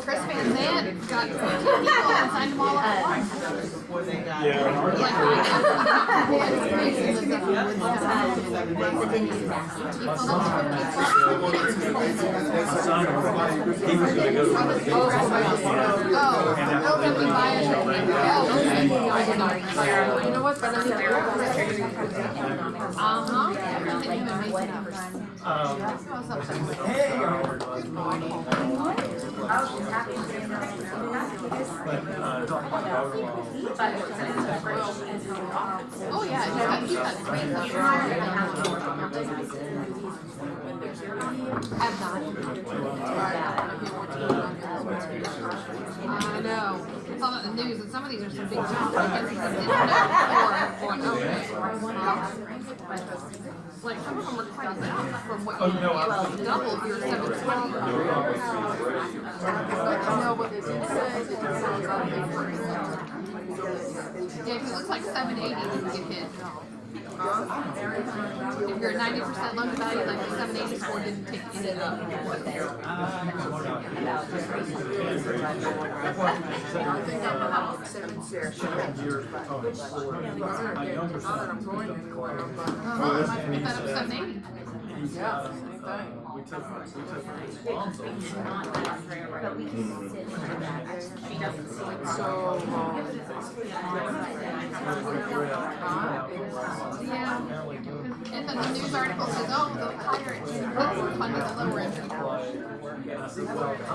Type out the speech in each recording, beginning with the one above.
Chris Van Zandt got 2 people and signed them all up at once. You know what? Oh yeah, he's got great I've not. I know. It's all about the news, and some of these are some big jumps. I guess he didn't know or okay. Like some of them are quite down from what you doubled your 720. I know what they did say. Yeah, because it looks like 780 didn't get hit. If you're at 90% loan to value, like the 784 didn't take it up. We took yeah. And then the news article says, oh, the higher entry funded the lower entry.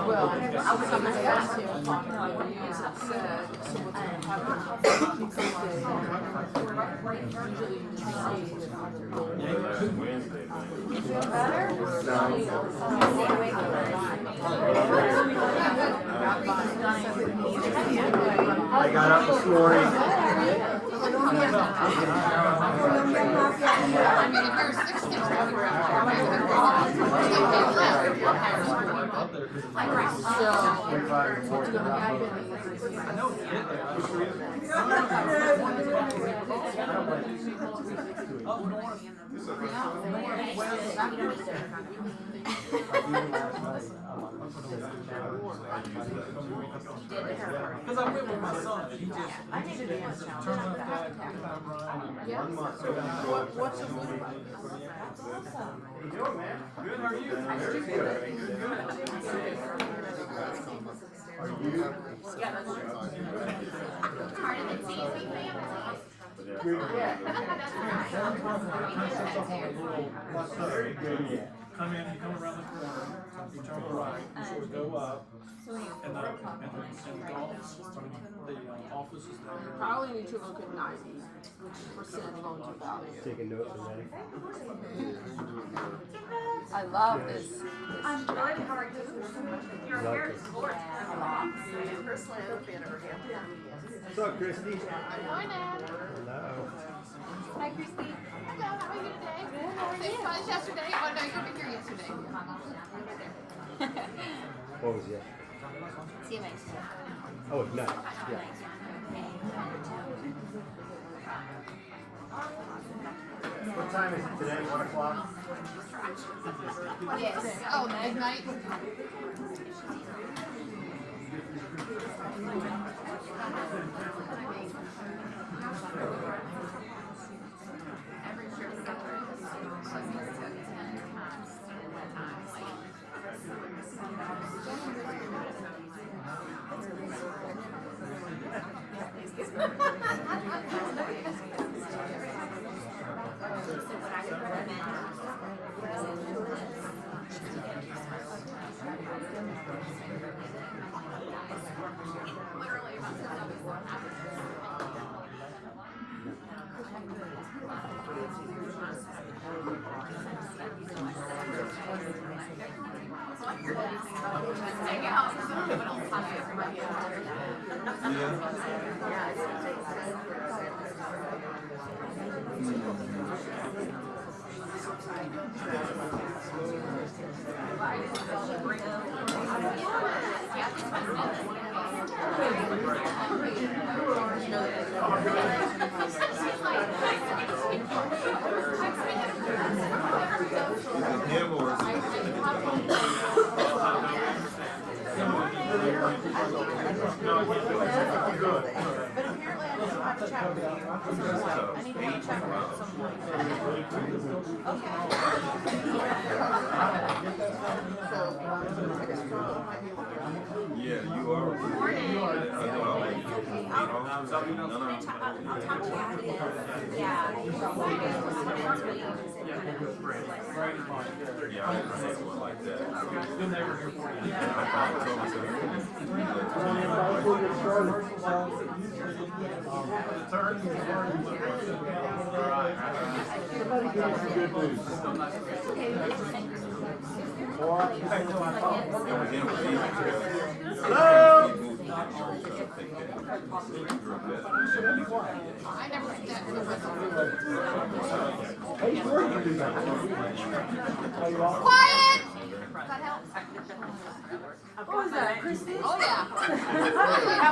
Well, I was going to ask him what you said, so what's I got up this morning. I mean, if you're 60, because I went with my son, and he just turned up that. what's the How you doing, man? Good, how are you? Very good. Are you? Very good. Come in, you come around the corner, you turn right, you sort of go up, and the office is there. Probably need to look at 90% loan to value. Taking notes already. I love this. I'm good. How are you? Your hair is gorgeous. What's up, Christy? Hi, Nat. Hello. Hi, Christy. Hello, how are you today? Same fun as yesterday? Oh, no, you were here yesterday. What was it? CMAs. Oh, it's nuts. Yeah. What time is it today? 1 o'clock? Yes. Oh, egg night? Him or But apparently I need to have a chat with you. I need to have a chat with you at some point. yeah, you are. I'll talk to you after this. Yeah. Yeah, I didn't know like that. You'll never hear from me. I never did that. Quiet! That helps. What was that, Christy? Oh, yeah.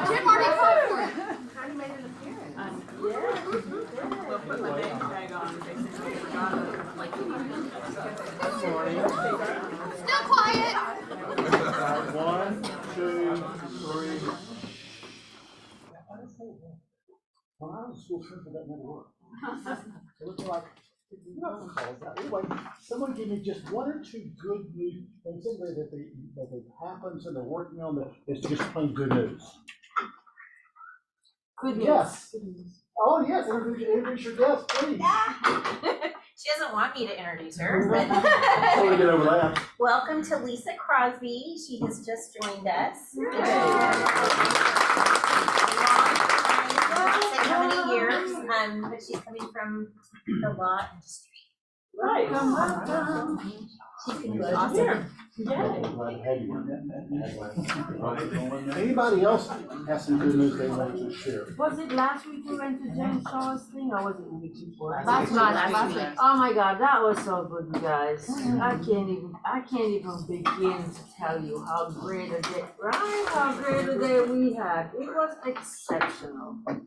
Jim already called for it. Connie made an appearance. We'll put my name tag on in case anybody forgot it. Still quiet. 1, 2, 3. When I was in school, shrimp that never worked. It looked like, you know what calls that. Anyway, someone give me just 1 or 2 good news things that they happens and they're working on that is just plain good news. Good news. Yes. Oh yes, introduce your guest, please. She doesn't want me to introduce her, but Before we get over that. welcome to Lisa Crosby. She has just joined us. Not say how many years, but she's coming from the law industry. Right. She's gonna be awesome. Glad to have you. Anybody else has some good news they want to share? Was it last week we went to James Shaw's thing, or was it the week before? Last week. Oh my God, that was so good, you guys. I can't even begin to tell you how great a day, right? How great a day we had. It was exceptional. I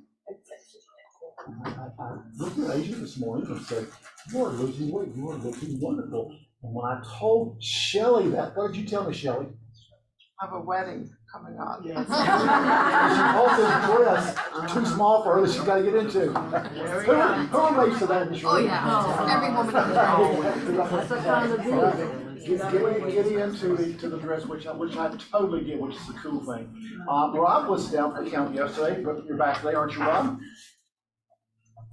looked at Asia this morning and said, "You are losing weight. You are looking wonderful." And when I told Shelley that, what did you tell me, Shelley? I have a wedding coming up. She also has a dress too small for her that she's got to get into. Who relates to that? Oh, yeah. Every woman in the world. That's the kind of deal. Getting into the dress, which I totally get, which is a cool thing. Rob was down for count yesterday, but you're back today, aren't you, Rob?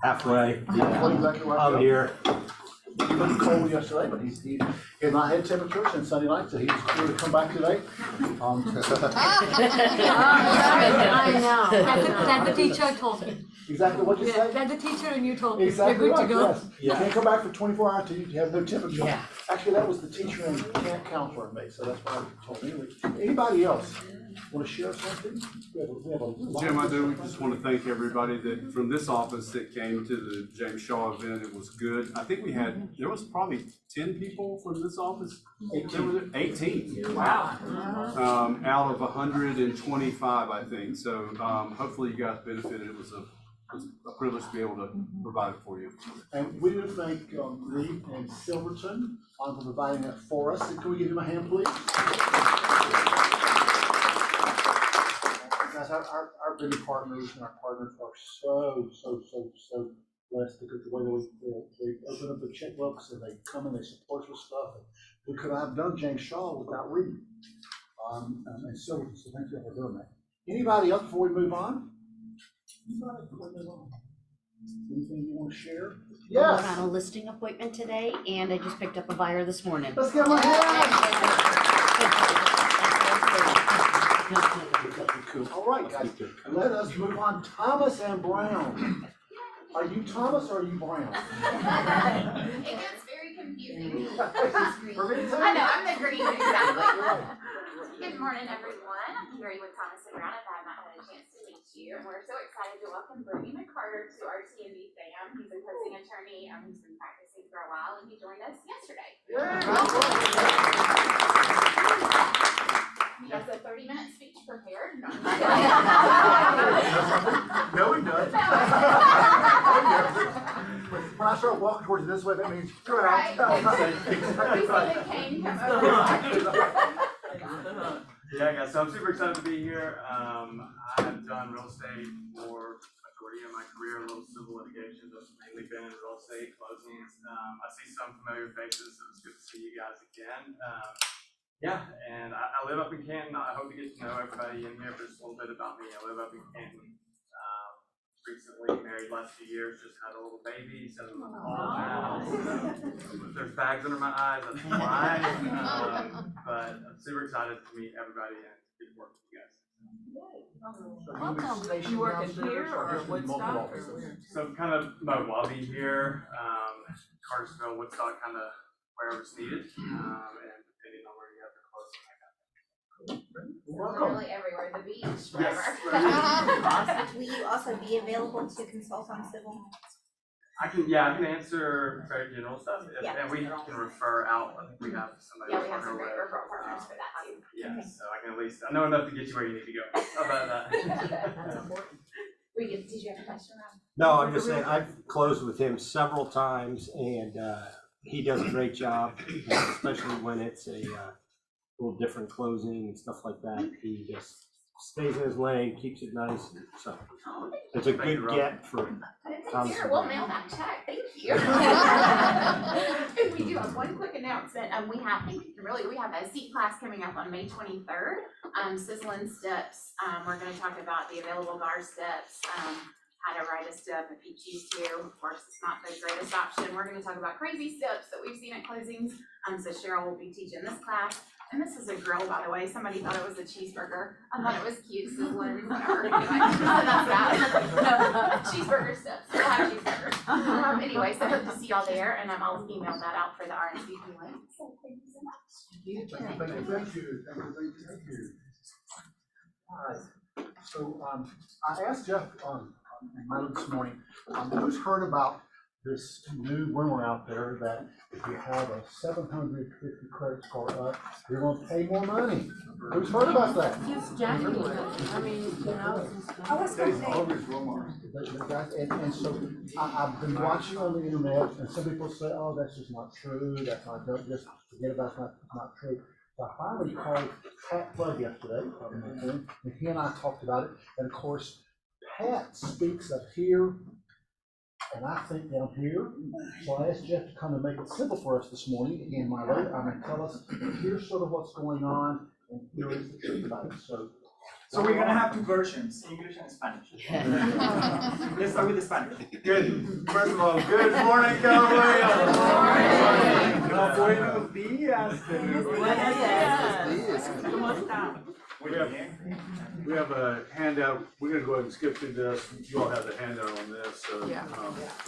Halfway. Yeah, exactly right. I'm here. It was cold yesterday, but he had not had temperatures since Sunday night, so he was clear to come back today. I know. That the teacher told me. Exactly what you said? That the teacher and you told me. Exactly You're good right, to go. yes. You can't come back for 24 hours till you have no temperature. Yeah. Actually, that was the teacher and camp counselor in me, so that's what I told me. Anybody else want to share something? We have a Jim, I do just want to thank everybody that from this office that came to the James Shaw event. It was good. I think there was probably 10 people from this office. 18. Wow. Out of 125, I think. So hopefully you guys benefited. It was a privilege to be able to provide it for you. And we do thank Lee and Silverton for providing that for us. Can we give him a hand, please? Guys, our vendor partners and our partners are so blessed because the way they open up the checkbooks and they come and they support us with stuff. We could have done James Shaw without Reed and Silverton, so thank you for doing that. Anybody else before we move on? Anything you want to share? Yes. I'm on a listing appointment today, and I just picked up a buyer this morning. Let's give them a hand. All right, guys, let us move on. Thomas and Brown. Are you Thomas or are you Brown? It gets very confusing. Green. I know, I'm the green, exactly. Good morning, everyone. I'm here with Thomas and Brown, if I have not had a chance to meet you. And we're so excited to welcome Bernie McCarter to our TMB fam. He's a closing attorney, who's been practicing for a while, and he joined us yesterday. He has a a 30-minute speech prepared. No, No, he does. When I start walking towards it this way, that means you're Right. out. We see the cane come over. Yeah, guys, so I'm super excited to be here. I've done real estate for majority of my career, a little civil litigation, but mainly been in real estate closings. I see some familiar faces, so it's good to see you guys again. Yeah, and I live up in Canton. I hope to get to know everybody in here, but just a little bit about me. I live up in Canton. Recently married last few years, just had a little baby, so there's bags under my eyes, that's why. But I'm super excited to meet everybody and get to work with you guys. Welcome. You working here or Woodstock or where? So kind of mobile, I'll be here, Cartersville, Woodstock, kind of wherever it's needed, and depending on where you have to close. Literally everywhere, the beach, Yes. wherever. Will you also be available to consult on civil? I can answer very general stuff, and we can refer out, I think we have somebody. Yeah, we have to some partner great with. referral partners for that too. Yeah, so I can at least, I know enough to get you where you need to go. How about that? That's important. Did you have a question, Rob? No, I'm just saying, I've closed with him several times and he does a great job, especially when it's a little different closing and stuff like that. He just stays in his lane, keeps it nice, and so it's a good get for Thomas. Here, we'll mail that check, thank you. And we do have one quick announcement, we have a seat class coming up on May 23rd, Sizzlin Steps. We're gonna talk about the available bar steps, how to write a step if you choose to. Of course, it's not the greatest option. We're gonna talk about crazy steps that we've seen at closings. So Cheryl will be teaching this class. And this is a grill, by the way. Somebody thought it was a cheeseburger. I thought it was cute, sizzling, whatever. Anyway, that's that. Cheeseburger steps. We'll have cheeseburgers. Anyway, so I hope to see y'all there, and I'll email that out for the RSVP link. So thank you so much. Thank you. All right, so, I asked Jeff on my note this morning, who's heard about this new rumor out there that if you have a 750 credit score up, you're gonna pay more money? Who's heard about that? Just January, I mean, you know, I was gonna say, And so I've been watching on the internet, and some people say, oh, that's just not true, that's not, just forget about it, it's not true. So I finally called Pat Flood yesterday, and he and I talked about it, and of course, Pat speaks up here, and I think down here. So I asked Jeff to come and make it simple for us this morning. Again, tell us, here's sort of what's going on, and here is the truth about it. So we're gonna have two versions, English and Spanish. Let's start with the Spanish. Good. First of all, good morning, Cowboy. Buenos días. We have a handout. We're gonna go ahead and skip through this. You all have the handout on this, so we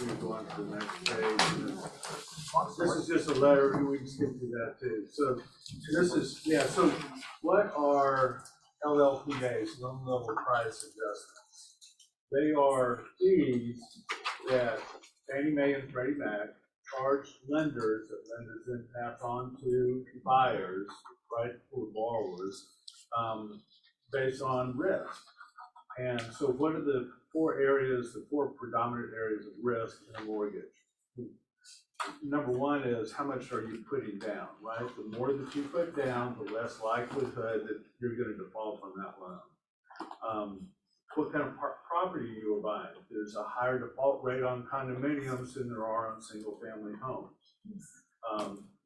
can go on to the next page. This is just a letter, we can skip through that too. So this is, so what are LLPAs, loan level price adjustments? They are fees that Fannie Mae and Freddie Mac charge lenders, that lenders then pass on to buyers, right, or borrowers, based on risk. And so what are the four predominant areas of risk in a mortgage? Number one is how much are you putting down, right? The more that you put down, the less likelihood that you're going to default on that loan. What kind of property you are buying? There's a higher default rate on condominiums than there are on single family homes.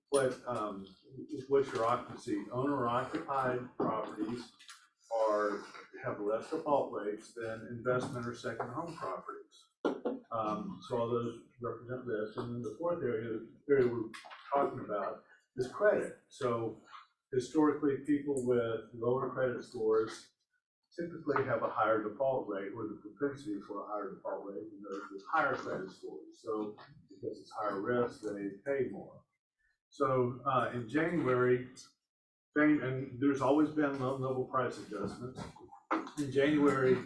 What's your occupancy? Owner occupied properties have less default rates than investment or second home properties. So all those represent risk. And then the fourth area we're talking about is credit. So historically, people with lower credit scores typically have a higher default rate, or the propensity for a higher default rate than those with higher credit scores. So because it's higher risk, they pay more. So in January, and there's always been loan level price adjustments. In January,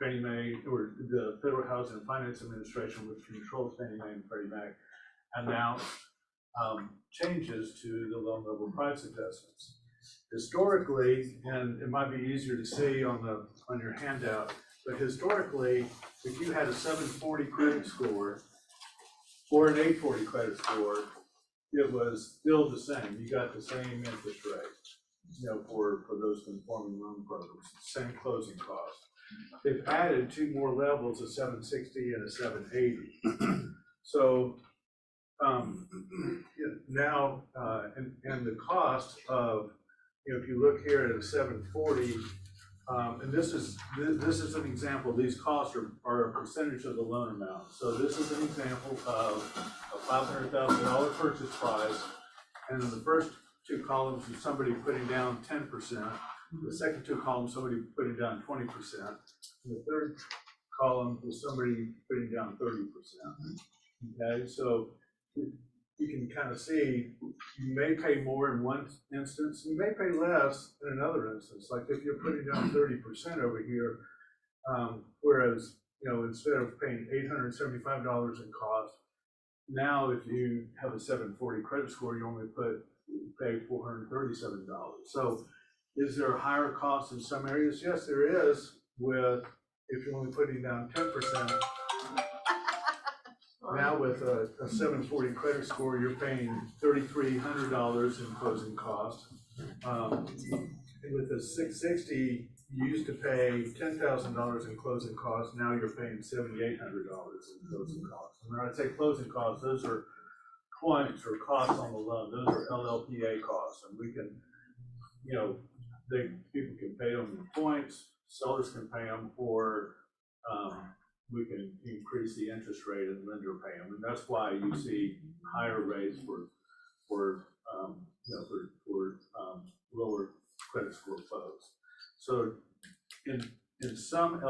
Fannie Mae, or the Federal Housing and Finance Administration, which controls Fannie Mae and Freddie Mac, announced changes to the loan level price adjustments. Historically, and it might be easier to see on your handout, but historically, if you had a 740 credit score or an 840 credit score, it was still the same. You got the same interest rate, for those conforming loan programs, same closing cost. They've added 2 more levels, a 760 and a 780. So now, and the cost of, if you look here at a 740, and this is an example, these costs are a percentage of the loan amount. So this is an example of a $500,000 purchase price, and in the first 2 columns is somebody putting down 10%. The second 2 columns, somebody putting down 20%. And the third column is somebody putting down 30%. Okay, so you can kind of see you may pay more in one instance, you may pay less in another instance. Like if you're putting down 30% over here, whereas instead of paying $875 in cost, now if you have a 740 credit score, you only pay $437. So is there a higher cost in some areas? Yes, there is. If you're only putting down 10%. Now with a 740 credit score, you're paying $3,300 in closing costs. With a 660, you used to pay $10,000 in closing costs. Now you're paying $7,800 in closing costs. And when I say closing costs, those are points or costs on the loan. Those are LLPA costs, and we can, people can pay them in points. Sellers can pay them, or we can increase the interest rate and lender pay them, and that's why you see higher rates for lower credit score folks. So in some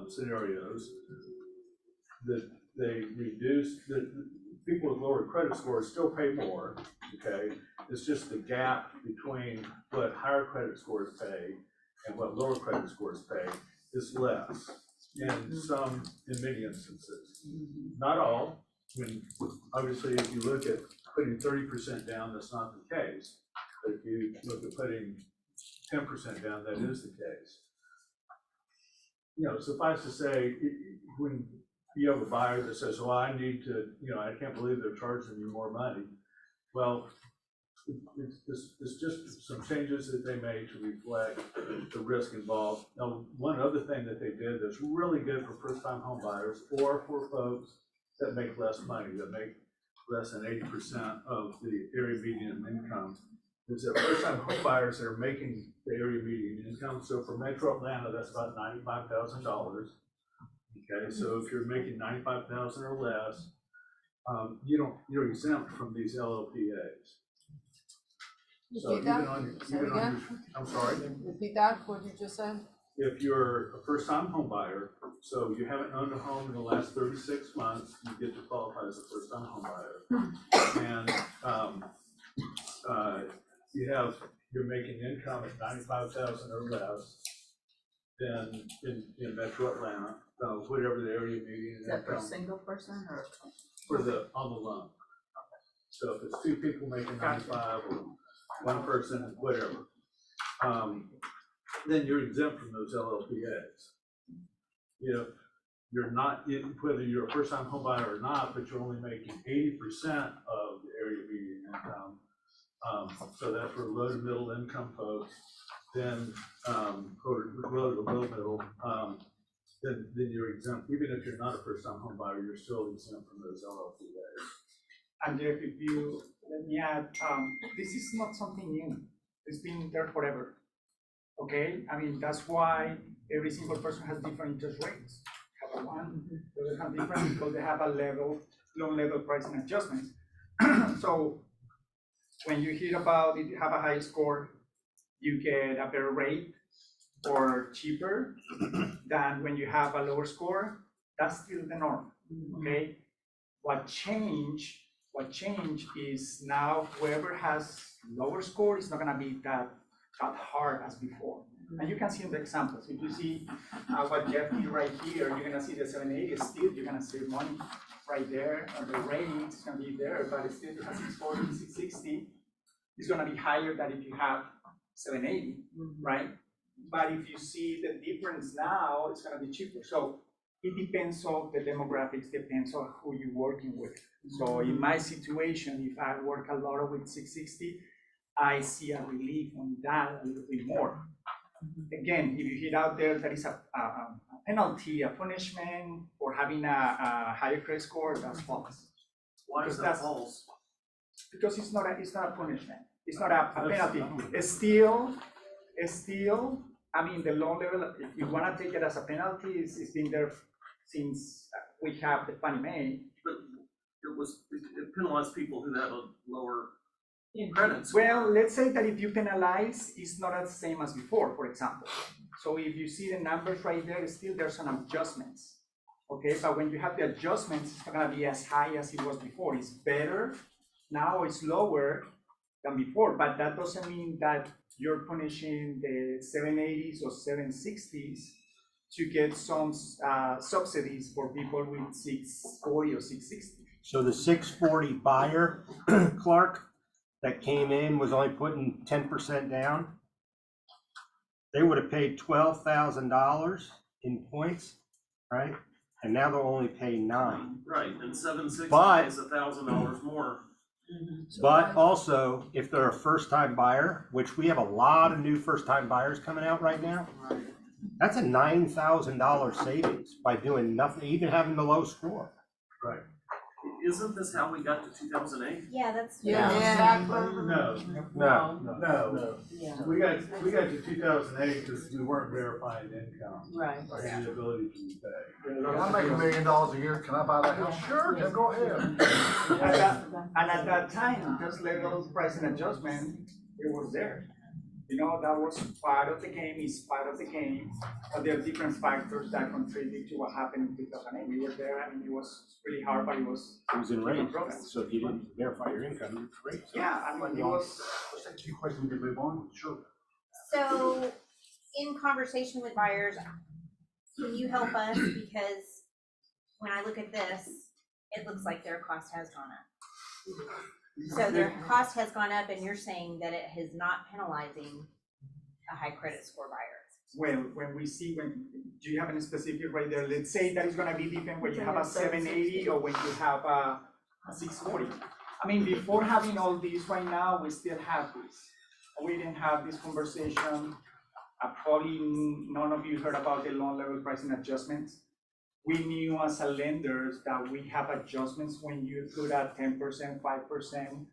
scenarios, that they reduce the people with lower credit scores still pay more. Okay, it's just the gap between what higher credit scores pay and what lower credit scores pay is less in many instances. Not all. I mean, obviously, if you look at putting 30% down, that's not the case. But if you look at putting 10% down, that is the case. Suffice to say, when you have a buyer that says, well, I need to, I can't believe they're charging me more money. Well, it's just some changes that they made to reflect the risk involved. Now, one other thing that they did that's really good for first-time home buyers or for folks that make less money, that make less than 80% of the area median income, is that first-time home buyers that are making the area median income. So for Metro Atlanta, that's about $95,000. Okay, so if you're making $95,000 or less, you're exempt from these LLPAs. So Repeat that. I'm sorry. Repeat that, what you just said. If you're a first-time home buyer, so you haven't owned a home in the last 36 months, you get to qualify as a first-time home buyer. And you're making income at $95,000 or less, then in Metro Atlanta, whatever the area median Is that for a income single person or? on the loan. So if it's 2 people making 95 or 1 person, whatever, then you're exempt from those LLPAs. You're not, whether you're a first-time home buyer or not, but you're only making 80% of the area median income. So that's for low to middle income folks. Then, or low to low middle, then you're exempt. Even if you're not a first-time home buyer, you're still exempt from those LLPAs. And Jeff, if you let me add, this is not something new. It's been there forever. Okay, I mean that's why every single person has different interest rates. Have one, the other have different because they have a loan level pricing adjustments. So when you hear about if you have a high score, you get a better rate or cheaper than when you have a lower score. That's still the norm. Okay, what changed is now whoever has lower score is not going to be that hard as before. And you can see in the examples. If you see what Jeff did right here, you're going to see the 780 still, you're going to save money right there. And the rate is going to be there, but it's still 640, 660. is gonna be higher than if you have 780, right? But if you see the difference now, it's gonna be cheaper. So it depends on the demographics, depends on who you're working with. So in my situation, if I work a lot with 660, I see a relief on that a little bit more. Again, if you hit out there is a penalty, a punishment for having a higher credit score, that's false. Why is that false? Because it's not a punishment. It's not a penalty. It's still, I mean, the loan level, if you wanna take it as a penalty, it's been there since we have the Fannie Mae. But it penalized people who have a lower credit score. Well, let's say that if you penalize, it's not the same as before, for example. So if you see the numbers right there, still there's some adjustments. Okay, but when you have the adjustments, it's not gonna be as high as it was before. It's better, now it's lower than before, but that doesn't mean that you're punishing the 780s or 760s to get some subsidies for people with 640 or 660. So the 640 buyer, Clark, that came in was only putting 10% down. They would have paid $12,000 in points, right? And now they'll only pay $9,000. Right, and 760 But- is $1,000 more. But also, if they're a first-time buyer, which we have a lot of new first-time buyers coming out right now, that's a $9,000 savings by doing nothing, even having the low score. Right. Isn't this how we got to 2008? Yeah, that's. No. We got to 2008 because we weren't verifying income. Right. Or the ability to pay. If I make $1 million a year, can I buy that house? Sure, Tim, go ahead. And at that time, just level pricing adjustment, it was there. You know, that was part of the game, is part of the game, but there are different factors that contribute to what happened in 2008. We were there, I mean, it was really hard, but it was. It was in range, progress. so if you didn't verify your income, you're great. Yeah, I mean, it was. Let's take a few questions, we can move on, sure. So, in conversation with buyers, can you help us? Because when I look at this, it looks like their cost has gone up. So their cost has gone up, and you're saying that it is not penalizing a high credit score buyer. Well, when do you have any specific right there? Let's say that is gonna be different when you have a 780 or when you have a 640. I mean, before having all these right now, we still have this. We didn't have this conversation. Probably none of you heard about the loan level pricing adjustments. We knew as a lenders that we have adjustments when you put at 10%, 5%.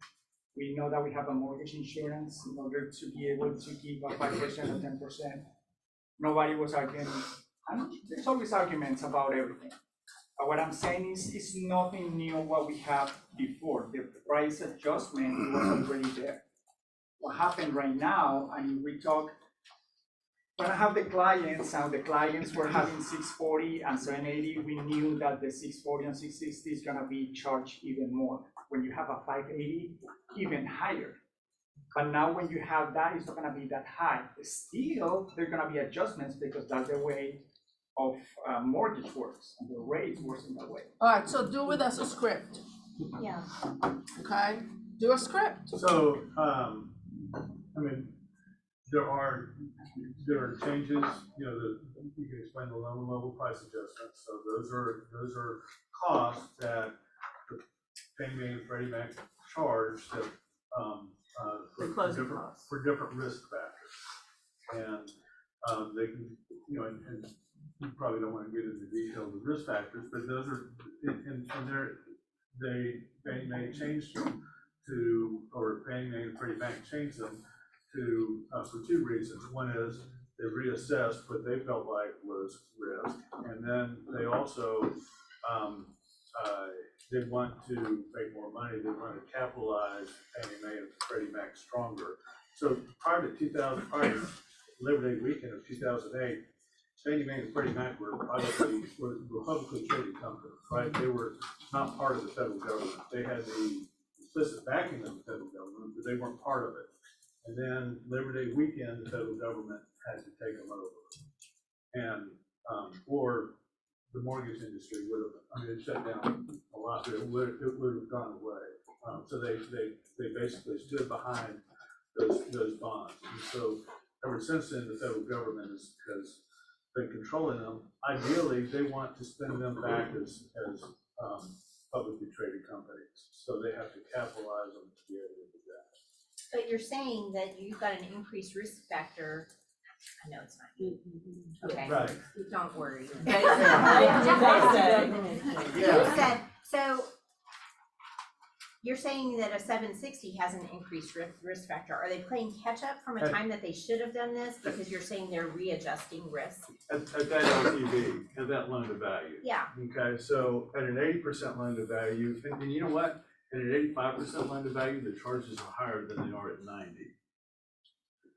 We know that we have a mortgage insurance in order to be able to give a 5% or 10%. Nobody was arguing. And there's always arguments about everything. But what I'm saying is, it's nothing new what we have before. The price adjustment was already there. What happened right now, and we talk, when I have the clients, and the clients were having 640 and 780, we knew that the 640 and 660 is gonna be charged even more. When you have a 580, even higher. But now when you have that, it's not gonna be that high. Still, there are gonna be adjustments because that's the way of mortgage works, and the rates works in that way. All right, so do it as a script, Yeah. okay? Do a script. So, I mean, there are changes, you know, you can explain the loan level price adjustments. So those are costs that the Fannie Mae and Freddie Mac charge that, for different risk factors. And, they can, you know, and you probably don't want to get into the detail of the risk factors, but those are, and Fannie Mae changed them or Fannie Mae and Freddie Mac changed them to, for two reasons. One is they reassessed what they felt like was risk, and then they also, they want to make more money, they want to capitalize Fannie Mae and Freddie Mac stronger. So prior to Labor Day weekend of 2008, Fannie Mae and Freddie Mac were publicly traded companies, right? They were not part of the federal government. They had the implicit backing of the federal government, but they weren't part of it. And then Labor Day weekend, the federal government had to take them over. And, or the mortgage industry would have, I mean, it shut down a lot, but it would have gone away. So they basically stood behind those bonds. And so ever since then, the federal government has been controlling them. Ideally, they want to spend them back as publicly traded companies. So they have to capitalize them to be able to do that. But you're saying that you've got an increased risk factor. I know it's not you. Okay. Right. Don't worry. Yeah. You said, so you're saying that a 760 has an increased risk factor. Are they playing catch up from a time that they should have done this? Because you're saying they're readjusting risk. At that LTV, at that loan to value. Yeah. Okay, so at an 80% loan to value, and you know what? At an 85% loan to value, the charges are higher than they are at 90.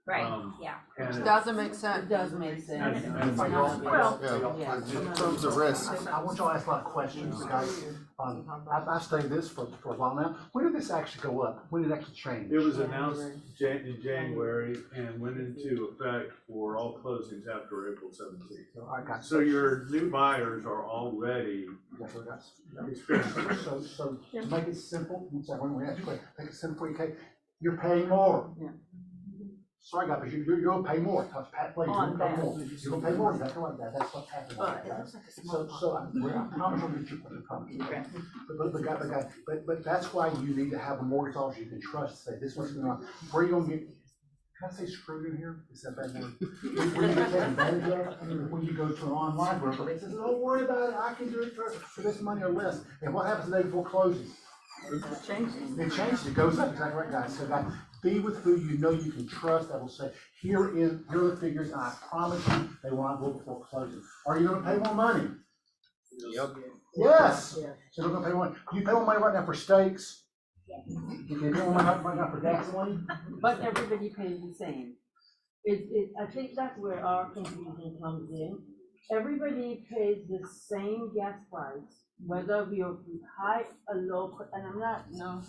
Right, Yeah. Which doesn't make sense. It does make sense. Well, Yeah. in terms of risk, I want y'all to ask a lot of questions, guys. I've studied this for a while now. When did this actually go up? When did it actually change? It was announced in January and went into effect for all closings after April 17th. So I got So your new buyers are already experiencing. So to make it simple, when we ask you, make it simple for you, okay? You're paying more. Yeah. Sorry, guys, but you're gonna pay more. Touch Pat, please, you're On gonna pay that. more. You're gonna pay more, exactly like that. That's what's happening. Guys. So I promise I'll get you what I promise. Okay. But that's why you need to have a mortgage officer you can trust, say, this is what's going on. Where are you gonna get, can I say screwed in here? Is that bad word? When you get that advantage of, when you go to an online broker, they say, don't worry about it, I can do it for this money or less. And what happens the day before closing? It changes. It changes, it goes up, exactly right, guys. So guys, be with who you know you can trust, that will say, here are the figures, and I promise you, they will not go before closing. Are you gonna pay more money? Yep. Yes. So they're gonna pay more. You pay more money right now for steaks? You pay more money right now for gasoline? But everybody pays the same. I think that's where our confusion comes in. Everybody pays the same gas price, whether you're high or low, and I'm not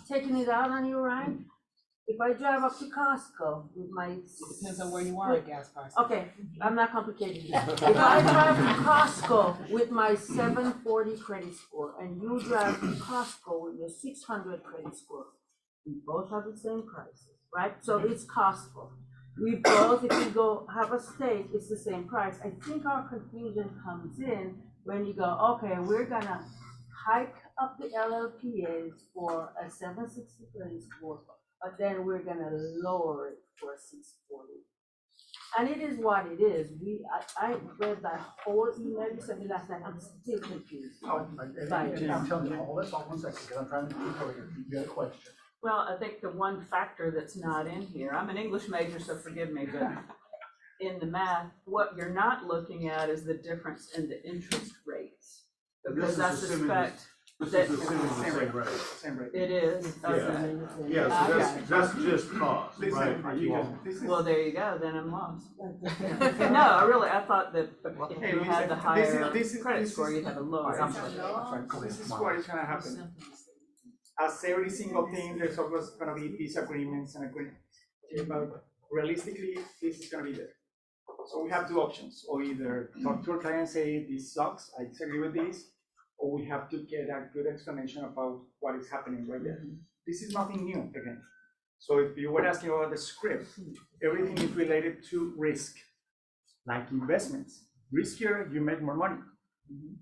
taking it out on you, right? If I drive up to Costco with my. It depends on where you are at gas prices. Okay, I'm not complicating this. If I drive to Costco with my 740 credit score and you drive to Costco with your 600 credit score, we both have the same prices, right? So it's Costco. We both, if we go have a steak, it's the same price. I think our confusion comes in when you go, okay, we're gonna hike up the LLPAs for a 760 credit score, but then we're gonna lower it for a 640. And it is what it is. I read that whole email you sent me last night. I'm still confused. I'm telling you, all this, all 1 second, because I'm trying to keep over here. You got a question? Well, I think the one factor that's not in here, I'm an English major, so forgive me, but in the math, what you're not looking at is the difference in the interest rates. Because I suspect This that is assuming the same rate. it is. Okay. Yeah, so that's just cost, Listen, right? you can, this is. Well, there you go, then I'm lost. No, I thought that if you had the higher credit score, you'd have a lower interest. This is what is gonna happen. As every single thing, there's always gonna be disagreements and agreements. But realistically, this is gonna be there. So we have two options, or either talk to our client and say, this sucks, I disagree with this, or we have to get a good explanation about what is happening right there. This is nothing new, again. So if you were asking about the script, everything is related to risk, like investments. Riskier, you make more money.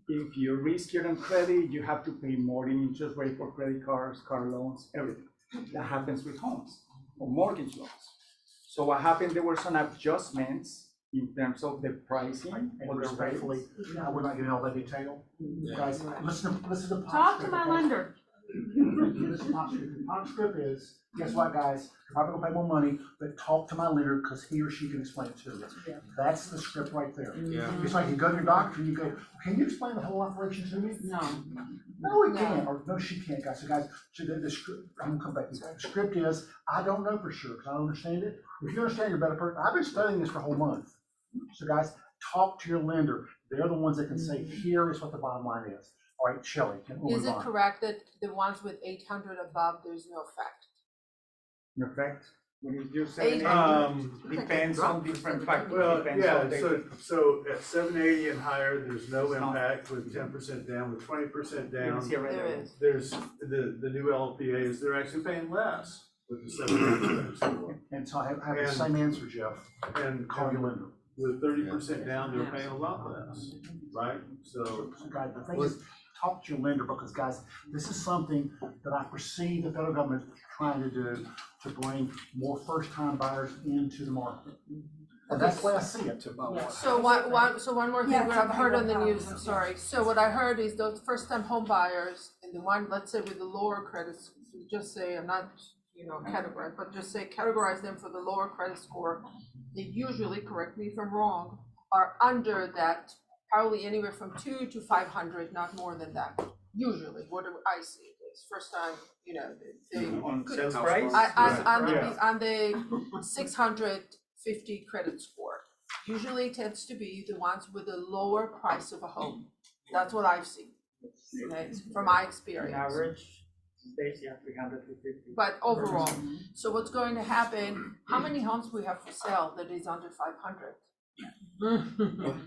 If you're riskier than credit, you have to pay more in interest rate for credit cards, car loans, everything. That happens with homes or mortgage loans. So what happened, there were some adjustments in terms of the pricing And or the respectfully, rates. I would not get all that detail. Guys, listen to. Talk to my lender. Listen to the script is, guess what, guys? You're probably gonna pay more money, but talk to my lender because he or she can explain it to you. That's the script right there. Yeah. It's like you go to your doctor and you go, can you explain the whole operation to me? No. No, he can't, or no, she can't, guys. So guys, so the script, I'm gonna come back to this. The script is, I don't know for sure because I don't understand it. If you understand, you're a better person. I've been studying this for a whole month. So guys, talk to your lender. They're the ones that can say, here is what the bottom line is. All right, Shelley, can we Is move it on? correct that the ones with 800 above, there's no effect? In effect, When you say depends on different factors. Well, depends yeah, on the- so at 780 and higher, there's no impact with 10% down, with 20% down. There is. There's the new LPAs, they're actually paying less with the 780. And so I have the same answer, Jeff. And Call your lender. with 30% down, they're paying a lot less, right? So, So guys, the thing is, talk to your lender, because guys, this is something that I foresee the federal government trying to do to bring more first-time buyers into the market. And that's the way I see it. So one more thing, what I've heard on the news, I'm sorry. So what I heard is those first-time home buyers, and the one, let's say with the lower credits, just say, I'm not, categorize, but just say categorize them for the lower credit score. They usually, correct me if I'm wrong, are under that, probably anywhere from 200 to 500, not more than that. Usually, what do I see is first time, they. On could- sales price? On the 650 credit score, usually tends to be the ones with the lower price of a home. That's what I've seen, okay, from my On experience. average, stays, 300 to 50. But overall, so what's going to happen, how many homes we have for sale that is under 500?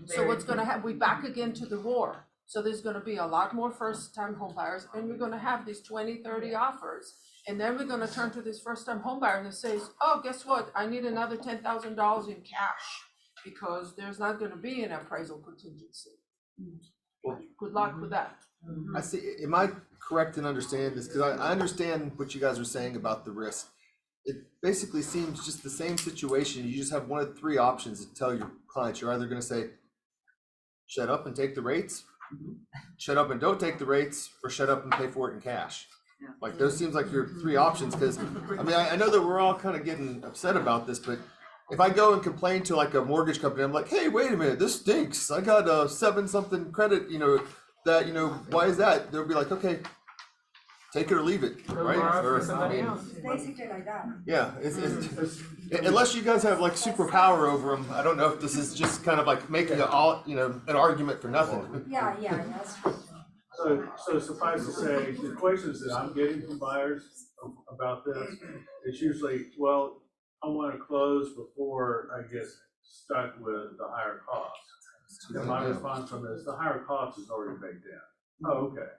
So what's gonna happen, we back again to the war. So there's gonna be a lot more first-time home buyers, and we're gonna have these 20, 30 offers. And then we're gonna turn to this first-time home buyer and says, oh, guess what? I need another $10,000 in cash because there's not gonna be an appraisal contingency. Good luck with that. I see, am I correct in understanding this? Because I understand what you guys are saying about the risk. It basically seems just the same situation. You just have one of three options to tell your clients. You're either gonna say, shut up and take the rates, shut up and don't take the rates, or shut up and pay for it in cash. Like, those seems like your three options, because, I mean, I know that we're all kind of getting upset about this, but if I go and complain to like a mortgage company, I'm like, hey, wait a minute, this stinks. I got a 7-something credit, why is that? They'll be like, okay, take it or leave it, right? Or, I mean, Basically like that. yeah, it's, unless you guys have like superpower over them, I don't know if this is just kind of like making an argument for nothing. Yeah, that's true. So suffice to say, the questions that I'm getting from buyers about this, it's usually, well, I want to close before I get stuck with the higher cost. And my response from this, the higher cost is already baked in. Oh, okay.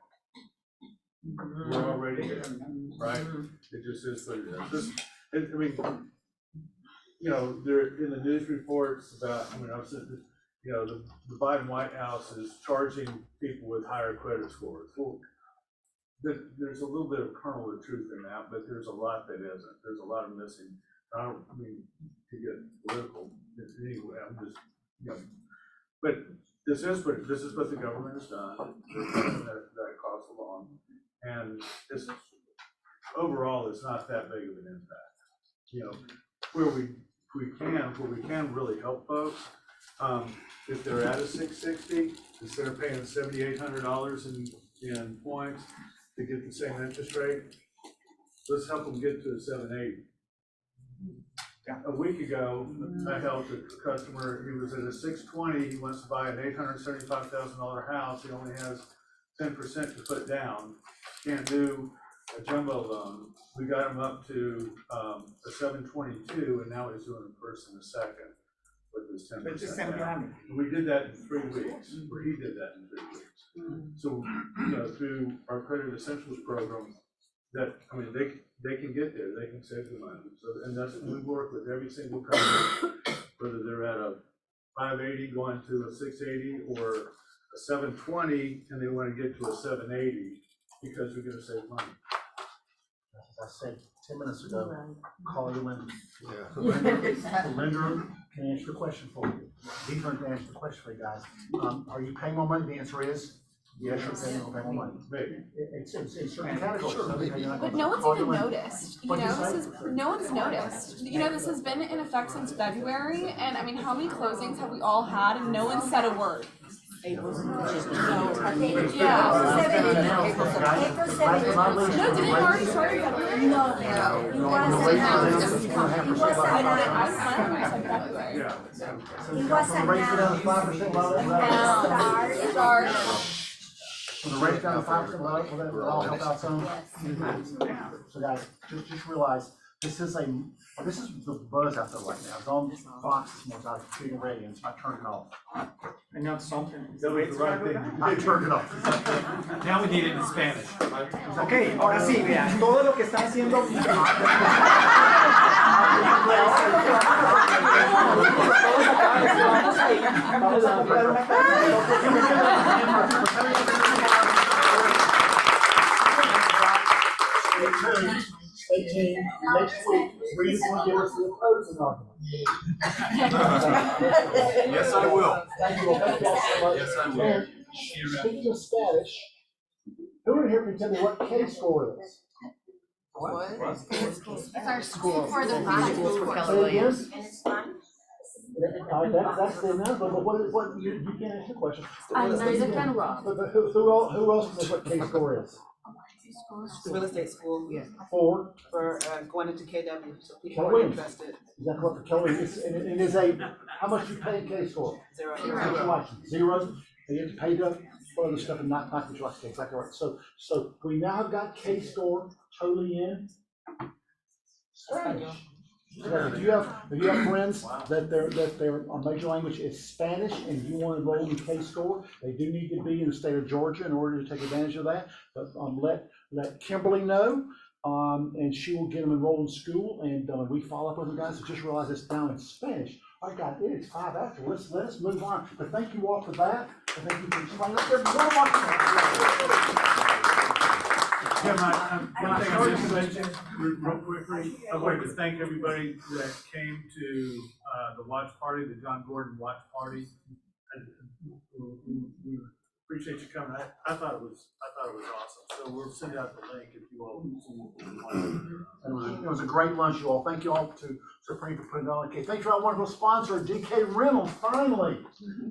We're already there, right? It just is what it is. I mean, there in the news reports about, I've said, the Biden White House is charging people with higher credit scores. Well, there's a little bit of kernel of truth in that, but there's a lot that isn't. There's a lot of missing. I don't mean to get political anyway. I'm just, but this is what the government has done. That costs along, and this overall is not that big of an impact. Where we can really help folks. If they're at a 660, instead of paying $7,800 in points to get the same interest rate, let's help them get to a 780. A week ago, I helped a customer. He was at a 620. He wants to buy an $875,000 house. He only has 10% to put down. Can't do a jumbo loan. We got him up to a 722, and now he's doing a first and a second with his 10% down. We did that in 3 weeks, or he did that in 3 weeks. So, through our Credit Essentials program, they can get there, they can save the money. So, and that's, we work with every single customer, whether they're at a 580 going to a 680 or a 720 and they want to get to a 780 because we're going to save money. As I said 10 minutes ago, call your lender. The lender can answer the question for you. He's going to answer the question for you guys. Are you paying more money? The answer is yes, you're paying more money. Maybe. It's in certain categories. But no one's even noticed, no one's noticed. This has been in effect since February, and how many closings have we all had and no one said a word? April 7th. No, didn't it already start in February? No, it wasn't February. It wasn't Start. So the rate's down to 5% level, will that all help out some? So guys, just realize, This is the buzz out there right now. It's on Fox this morning, I was getting ready, and I turned it off. And not something. That was the right thing. I turned it off. Now we need it in Spanish. Ok, ahora sí, vean, todo lo que están haciendo. Vamos a comprar una Stay tuned. Next week, Rita's gonna give us the opposing argument. Yes, I will. Thank you all. Thank you all so much. Yes, I will. And speaking of Spanish, who in here can tell me what K-score is? It's our school for the private school. Say it again? And it's fun. All right, that's the announcement, but what, you can't answer the question. I'm Rita Penrod. But who else knows what K-score is? Real estate school. Yeah. For Going into KW, so people Keller are Williams. interested. Is that correct? Kelly, and it is how much you pay in K-score? Zero. How much you like? Zero? And you have to pay for other stuff and not what you like. Exactly right. So we now have got K-score totally in Spanish. If you have friends that their major language is Spanish and you want to enroll in K-score, they do need to be in the state of Georgia in order to take advantage of that. But let Kimberly know, and she will get them enrolled in school. And we follow up with them guys. So just realize it's down in Spanish. All right, guys, it is 5 after. Let us move on. But thank you all for that. And thank you for explaining. Let's give one more. One thing I just mentioned real quickly, I'd like to thank everybody that came to the watch party, the John Gordon watch party. We appreciate you coming. I thought it was awesome. So we'll send out the link if you all. It was a great lunch, you all. Thank you all to Supreme for putting it on. Okay, thanks for our wonderful sponsor, DK Reynolds. Finally,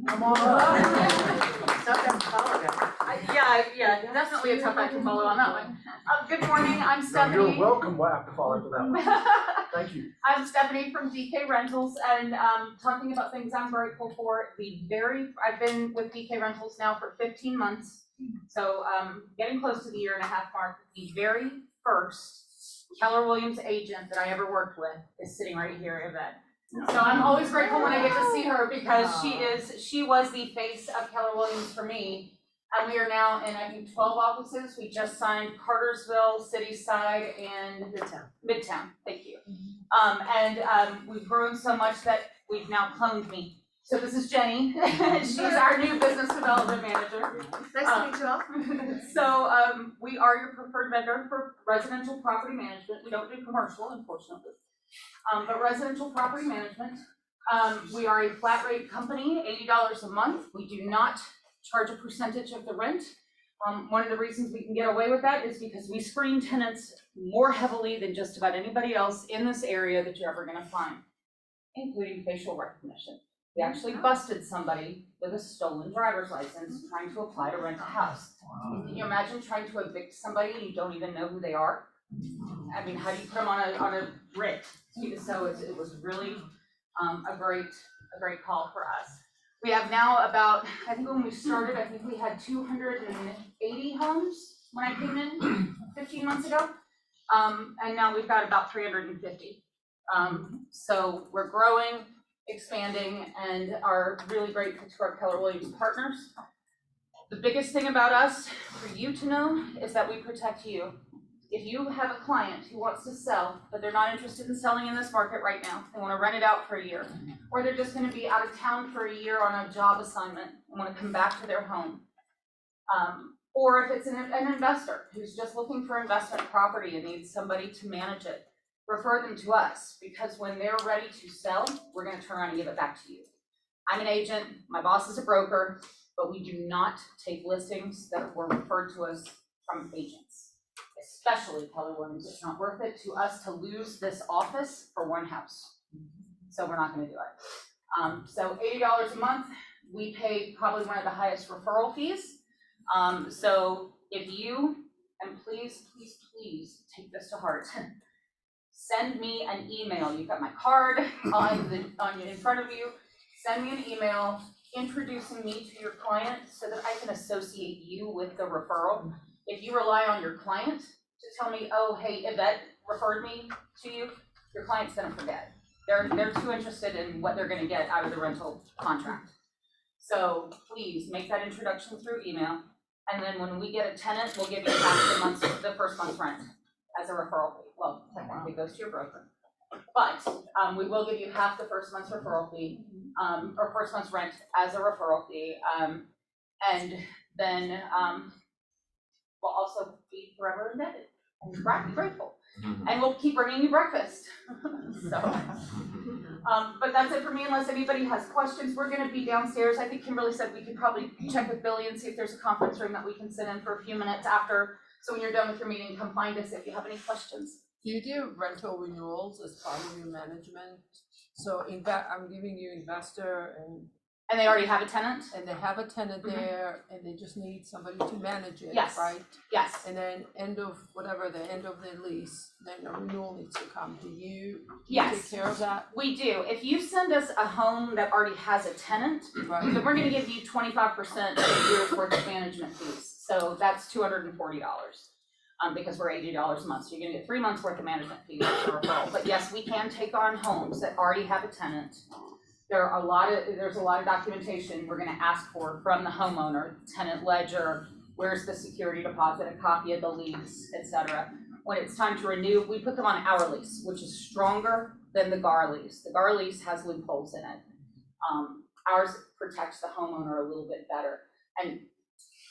come on up. Yeah, definitely a tough act to follow on that one. Good morning, I'm No, Stephanie. you're welcome. We'll have to follow after that one. Thank you. I'm Stephanie from DK Rentals, and talking about things I'm grateful for. I've been with DK Rentals now for 15 months, so getting close to the 1.5-year mark. The very first Keller Williams agent that I ever worked with is sitting right here, Yvette. So I'm always grateful when I get to see her because she was the face of Keller Williams for me. And we are now in, I think, 12 offices. We just signed Cartersville, Cityside, and Midtown. Thank you. We've grown so much that we've now cloned me. So this is Jenny. She's our new business development manager. Nice to meet you all. So we are your preferred vendor for residential property management. We don't do commercial, unfortunately. But residential property management. We are a flat rate company, $80 a month. We do not charge a percentage of the rent. One of the reasons we can get away with that is because we screen tenants more heavily than just about anybody else in this area that you're ever gonna find, including facial recognition. We actually busted somebody with a stolen driver's license trying to apply to rent a house. Can you imagine trying to evict somebody and you don't even know who they are? I mean, how do you put them on a writ? So it was really a great call for us. We have now about, I think when we started, I think we had 280 homes when I came in 15 months ago. And now we've got about 350. So we're growing, expanding, and are really grateful to our Keller Williams partners. The biggest thing about us for you to know is that we protect you. If you have a client who wants to sell, but they're not interested in selling in this market right now, they want to rent it out for a year, or they're just going to be out of town for a year on a job assignment and want to come back to their home, or if it's an investor who's just looking for investment property and needs somebody to manage it, refer them to us, because when they're ready to sell, we're going to turn around and give it back to you. I'm an agent, my boss is a broker, but we do not take listings that were referred to us from agents. Especially Keller Williams, it's not worth it to us to lose this office for one house. So we're not gonna do it. So $80 a month, we pay probably one of the highest referral fees. So if you, and please take this to heart, send me an email. You've got my card in front of you. Send me an email introducing me to your client so that I can associate you with the referral. If you rely on your client to tell me, oh, hey, Yvette referred me to you, your client's gonna forget. They're too interested in what they're gonna get out of the rental contract. So please make that introduction through email, and then when we get a tenant, we'll give you half the first month's rent as a referral fee. Well, technically it goes to your broker. But, we will give you half the first month's referral fee, or first month's rent as a referral fee. And then, we'll also be forever indebted and grateful. And we'll keep bringing you breakfast. So, but that's it for me, unless anybody has questions. We're gonna be downstairs. I think Kimberly said we could probably check with Billy and see if there's a conference room that we can sit in for a few minutes after. So when you're done with your meeting, come find us if you have any questions. Do you do rental renewals as part of your management? So I'm giving you investor and they already have a tenant? And they have a tenant there and they just need somebody to manage it, Yes. right? Yes. And then end of the lease, then a renewal needs to come. Do you Yes. take care of that? We do. If you send us a home that already has a tenant, Right. then we're gonna give you 25% of a year's worth of management fees. So that's $240. Because we're $80 a month, so you're gonna get 3 months worth of management fees for referral. But yes, we can take on homes that already have a tenant. There's a lot of documentation we're gonna ask for from the homeowner, tenant ledger, where's the security deposit, a copy of the lease, etc. When it's time to renew, we put them on our lease, which is stronger than the GAR lease. The GAR lease has loopholes in it. Ours protects the homeowner a little bit better. And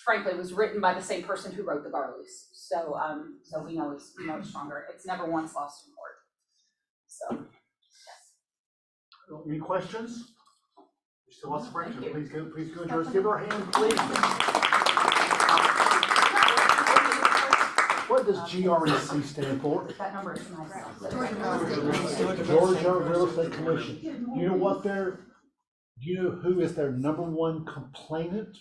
frankly, it was written by the same person who wrote the GAR lease. So, so we know it's stronger. It's never once lost in court. So, yes. Any questions? There's still lots of friends. Thank you. Please go and give her a hand, please. What does GREC stand for? That number is nice. Georgia Real Estate Commission. You know what do you know who is their #1 complainant?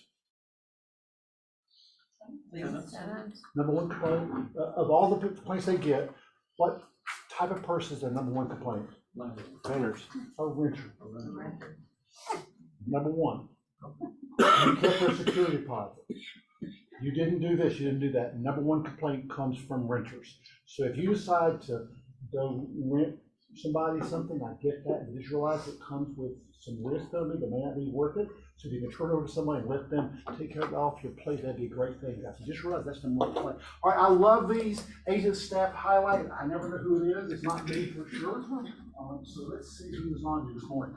Number one complaint, of all the complaints they get, what type of person is their #1 complaint? Renters. A renter. #1. You kept their security deposit. You didn't do this, you didn't do that. #1 complaint comes from renters. So if you decide to go rent somebody something, I get that, and just realize it comes with some risk of it, but may not be worth it. So if you can turn it over to somebody and let them take care of it off your plate, that'd be a great thing, guys. Just realize that's #1 complaint. All right, I love these agent staff highlighted. I never know who it is. It's not me for sure. So let's see who's on here this morning.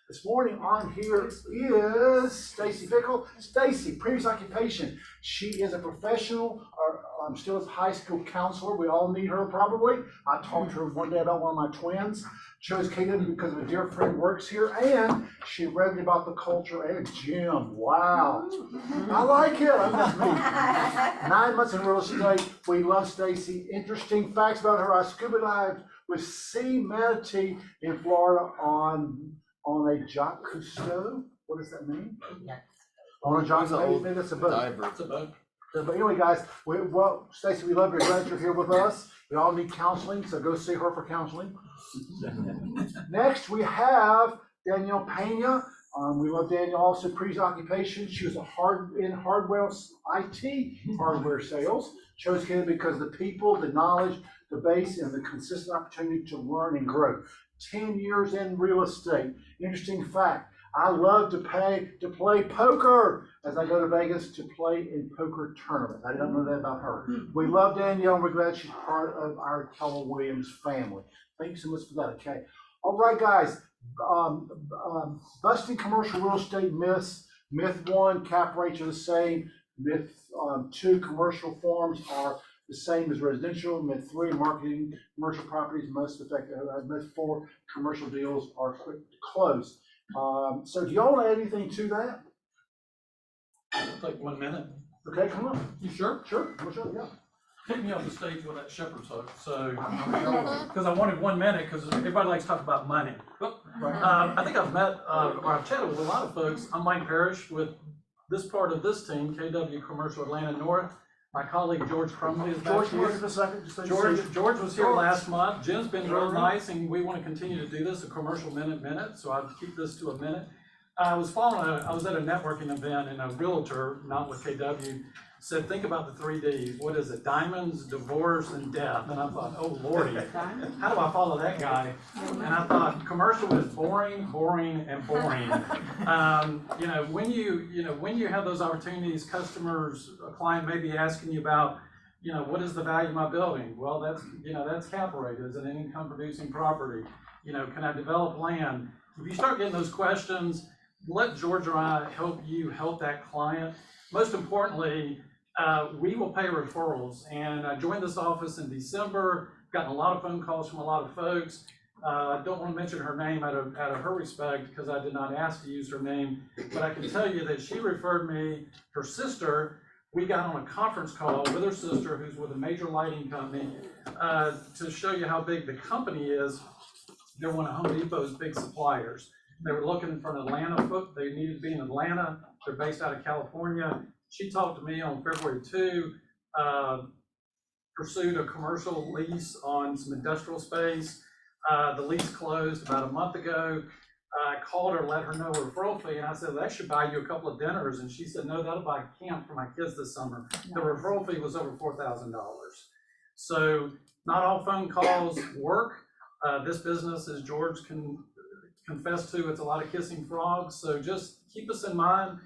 This morning on here is Stacy Fickle. Stacy, previous occupation. She is a professional, or still a high school counselor. We all need her probably. I talked to her one day about one of my twins. Chose KW because of a dear friend works here, and she read me about the culture and gym. Wow. I like it. That's me. 9 months in real estate. We love Stacy. Interesting facts about her. I scuba dived with C. Manatee in Florida on a Jacques Cousteau. What does that mean? On a Jacques, maybe that's a boat. It's a boat. But anyway, guys, Stacy, we love you. Glad you're here with us. We all need counseling, so go see her for counseling. Next, we have Danielle Pena. We love Danielle, also previous occupation. She was in hardware IT hardware sales. Chose Canada because of the people, the knowledge, the base, and the consistent opportunity to learn and grow. 10 years in real estate. Interesting fact, I love to play poker as I go to Vegas to play in poker tournament. I didn't know that about her. We love Danielle, and we're glad she's part of our Keller Williams family. Thank you so much for that, okay? All right, guys, busting commercial real estate myths. Myth 1, cap rates are the same. Myth 2, commercial forms are the same as residential. Myth 3, marketing commercial properties most effective. Myth 4, commercial deals are quick to close. So do y'all add anything to that? Like 1 minute. Okay, come on. You sure? Sure, yeah. Hit me on the stage with that shepherd's hook. So, because I wanted 1 minute, because everybody likes to talk about money. I think I've met, or I've chatted with a lot of folks. I'm Mike Parrish with this part of this team, KW Commercial Atlanta North. My colleague George Crumley is back here. George, a second. Just George was here last month. Jim's been real nice, and we want to continue to do this, a commercial minute. So I'll keep this to a minute. I was at a networking event, and a realtor, not with KW, said, think about the 3 Ds. What is it? Diamonds, divorce, and death. And I thought, oh Lordy, how do I follow that guy? And I thought commercial is boring, boring, and boring. When you have those opportunities, customers, a client may be asking you about, what is the value of my building? Well, that's cap rate. Is it an income producing property? Can I develop land? If you start getting those questions, let George or I help you help that client. Most importantly, we will pay referrals. And I joined this office in December, gotten a lot of phone calls from a lot of folks. I don't want to mention her name out of her respect because I did not ask to use her name, but I can tell you that she referred me, her sister. We got on a conference call with her sister, who's with a major lighting company, to show you how big the company is. They're one of Home Depot's big suppliers. They were looking for an Atlanta they needed to be in Atlanta. They're based out of California. She talked to me on February 2, pursued a commercial lease on some industrial space. The lease closed about a month ago. I called her, let her know her referral fee, and I said, that should buy you a couple of dinners. And she said, no, that'll buy a camp for my kids this summer. The referral fee was over $4,000. So not all phone calls work. This business, as George can confess to, it's a lot of kissing frogs. So just keep us in mind.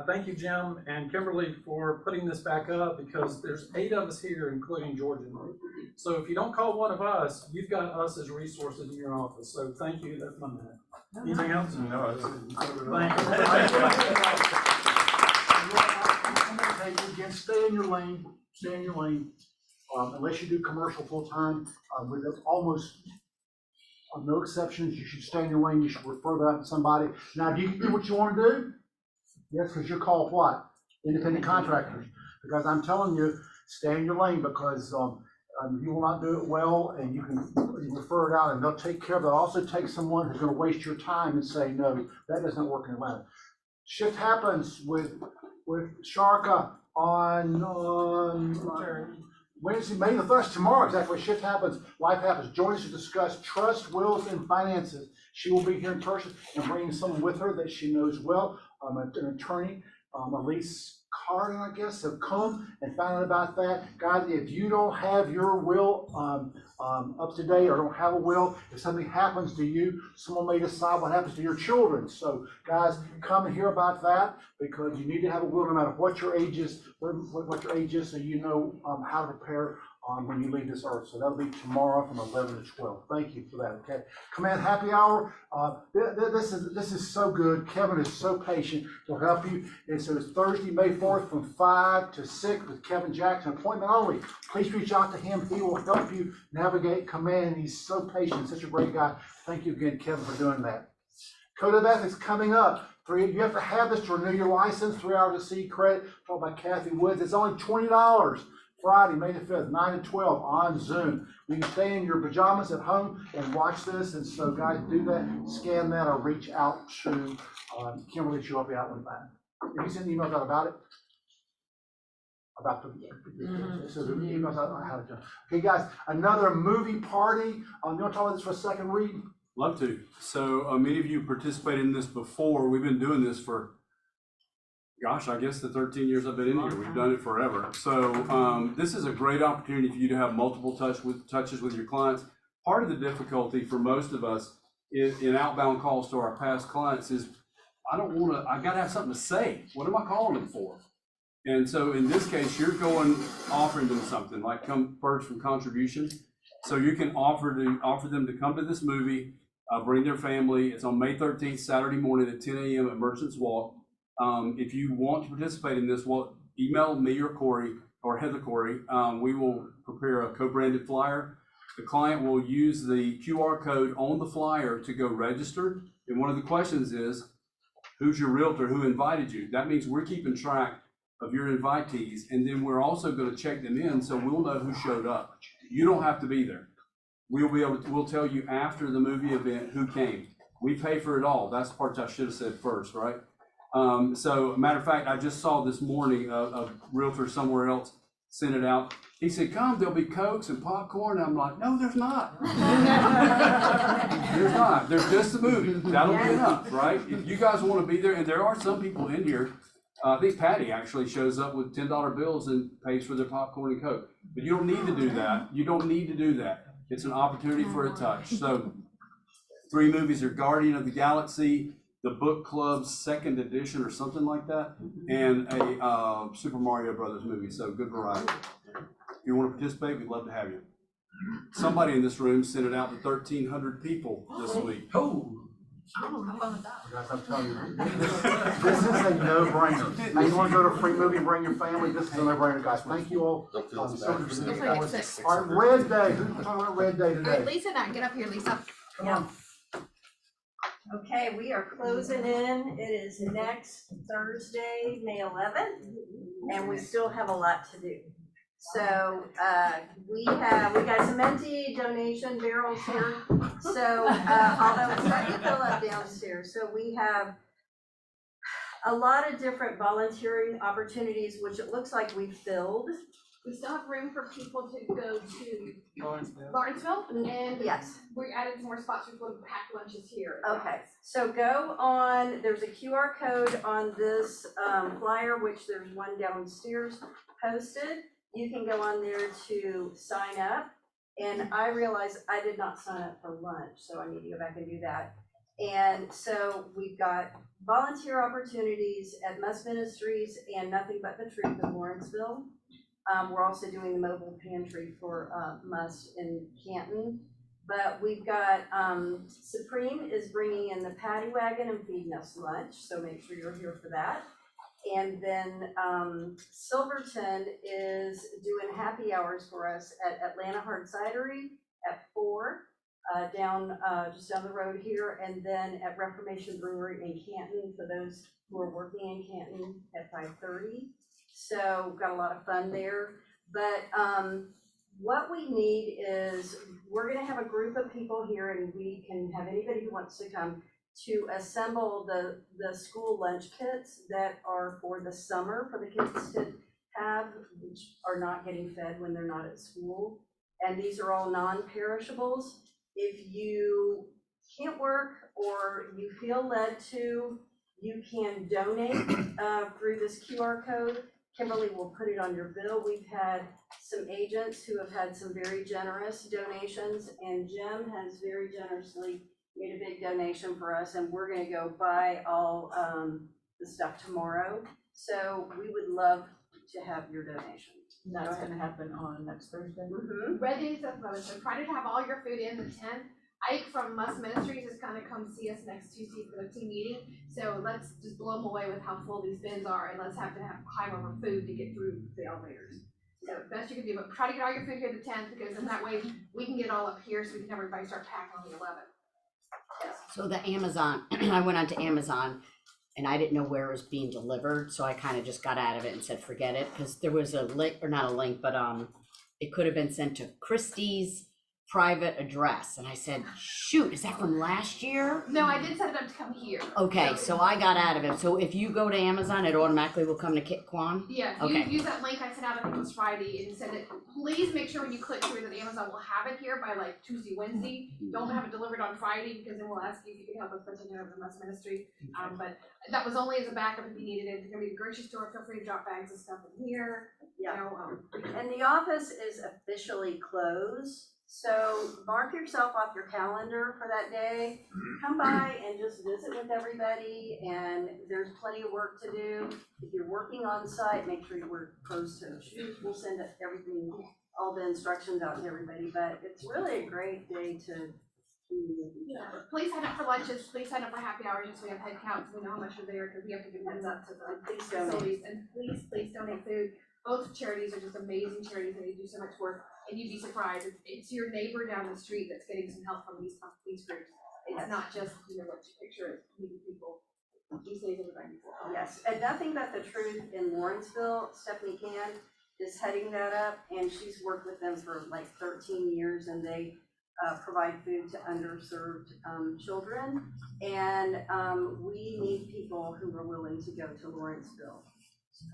Thank you, Jim and Kimberly, for putting this back up, because there's 8 of us here, including George and me. So if you don't call one of us, you've got us as resources in your office. So thank you. That's my minute. Anything else? No. Thank you. Again, stay in your lane. Stay in your lane. Unless you do commercial full time, with almost no exceptions, you should stay in your lane. You should refer that to somebody. Now, if you can do what you want to do, yes, because you're called what? Independent contractors. Because I'm telling you, stay in your lane, because you will not do it well, and you can refer it out, and they'll take care of it. Also take someone who's going to waste your time and say, no, that doesn't work in Atlanta. Shift happens with Sharka on Wednesday, May the 1st, tomorrow exactly. Shift happens, life happens. Join us to discuss trust, wills, and finances. She will be here in person and bringing someone with her that she knows well, an attorney, Elise Carden, I guess, have come and found out about that. Guys, if you don't have your will up to date, or don't have a will, if something happens to you, someone may decide what happens to your children. So guys, come and hear about that, because you need to have a will no matter what your age is, what your age is, so you know how to prepare when you leave this earth. So that'll be tomorrow from 11 to 12. Thank you for that. Okay. Command happy hour. This is so good. Kevin is so patient to help you. And so it's Thursday, May 4th from 5 to 6 with Kevin Jackson. Appointment only. Please reach out to him. He will help you navigate command. He's so patient. Such a great guy. Thank you again, Kevin, for doing that. Code of Ethics coming up. You have to have this to renew your license. 3 hours of C credit. Taught by Kathy Woods. It's only $20. Friday, May the 5th, 9 to 12 on Zoom. You can stay in your pajamas at home and watch this. And so, guys, do that, scan that, or reach out to Kimberly. She'll help you out with that. Have you sent emails out about it? About the emails out how to do it. Okay, guys, another movie party. You want to talk about this for a second, Reed? Love to. So many of you participated in this before. We've been doing this for, gosh, I guess the 13 years I've been in here. We've done it forever. So this is a great opportunity for you to have multiple touches with your clients. Part of the difficulty for most of us in outbound calls to our past clients is, I gotta have something to say. What am I calling them for? And so in this case, you're offering them something, like come first from contribution. So you can offer them to come to this movie, bring their family. It's on May 13th, Saturday morning at 10 a.m. at Merchants Walk. If you want to participate in this, email me or Corey or Heather Corey. We will prepare a co-branded flyer. The client will use the QR code on the flyer to go register. And one of the questions is, who's your realtor? Who invited you? That means we're keeping track of your invitees, and then we're also going to check them in, so we'll know who showed up. You don't have to be there. We'll tell you after the movie event who came. We pay for it all. That's the part I should have said first, right? So, matter of fact, I just saw this morning a realtor somewhere else sent it out. He said, come, there'll be Cokes and popcorn. I'm like, no, there's not. There's not. There's just the movie. That'll be enough, right? If you guys want to be there, and there are some people in here I think Patty actually shows up with $10 bills and pays for their popcorn and Coke. But you don't need to do that. You don't need to do that. It's an opportunity for a touch. So 3 movies are Guardian of the Galaxy, the Book Club's 2nd edition or something like that, and a Super Mario Brothers movie. So good variety. If you want to participate, we'd love to have you. Somebody in this room sent it out to 1,300 people this week. Oh. Guys, I'm telling you, this is a no-brainer. You wanna go to a free movie, bring your family, this is a no-brainer, guys. Thank you all. Don't feel as bad for saying that. All right, Red Day, who's talking about Red Day All right, today? Lisa, now get up here, Lisa. Yeah. Okay, we are closing in. It is next Thursday, May 11th, and we still have a lot to do. So, we got some empty donation barrels here. So, although it's starting to fill up downstairs, so we have a lot of different volunteering opportunities, which it looks like we've filled. We still have room for people to go to Lawrenceville, and Yes. we added some more spots for people to pack lunches here. Okay, so go on, there's a QR code on this flyer, which there's one downstairs posted. You can go on there to sign up. And I realized I did not sign up for lunch, so I need to go back and do that. And so we've got volunteer opportunities at Must Ministries and Nothing But the Truth in Lawrenceville. We're also doing the mobile pantry for Must in Canton. But we've got, Supreme is bringing in the paddy wagon and feeding us lunch, so make sure you're here for that. And then Silverton is doing happy hours for us at Atlanta Hard Cidery at 4, down just down the road here, and then at Reformation Brewery in Canton for those who are working in Canton at 5:30. So got a lot of fun there. But what we need is we're gonna have a group of people here, and we can have anybody who wants to come to assemble the school lunch kits that are for the summer for the kids to have, which are not getting fed when they're not at school. And these are all non-perishables. If you can't work or you feel led to, you can donate through this QR code. Kimberly will put it on your bill. We've had some agents who have had some very generous donations, and Jim has very generously made a big donation for us, and we're gonna go buy all the stuff tomorrow. So we would love to have your donation. And that's gonna happen on next Thursday? Red Days at 11, so try to have all your food in the tent. Ike from Must Ministries is gonna come see us next Tuesday for the team meeting. So let's just blow them away with how full these bins are, and let's have to have high over food to get through the elevators. So best you can do, but try to get all your food here at the tent, because then that way we can get it all up here, so we can have everybody start packing on the 11th. So the Amazon, I went onto Amazon and I didn't know where it was being delivered, so I kind of just got out of it and said, forget it, because there was a link, or not a link, but it could have been sent to Christie's private address, and I said, shoot, is that from last year? No, I did set it up to come here. Okay, so I got out of it. So if you go to Amazon, it automatically will come to Kit Kwan? Yeah, if Okay. you use that link I sent out, I think it was Friday, and send it, please make sure when you click through that Amazon will have it here by like Tuesday, Wednesday. Don't have it delivered on Friday, because then we'll ask you if you can help us put it over the Must Ministry. But that was only as a backup if you needed it. It's gonna be the grocery store, feel free to drop bags of stuff in here. Yeah. You know, And the office is officially closed, so mark yourself off your calendar for that day. Come by and just visit with everybody, and there's plenty of work to do. If you're working on site, make sure you wear closed-toed shoes. We'll send everything, all the instructions out to everybody, but it's really a great day to Yeah, but please sign up for lunches, please sign up for happy hours, just so we have head counts, we know how much are there, because we have to give heads up to the facilities, and please donate food. Both charities are just amazing charities, and they do so much work, and you'd be surprised, it's your neighbor down the street that's getting some help from these groups. It's not just, you know, what you picture as meeting people, these days everybody needs help. Yes, and Nothing But the Truth in Lawrenceville, Stephanie Can is heading that up, and she's worked with them for like 13 years, and they provide food to underserved children. And we need people who are willing to go to Lawrenceville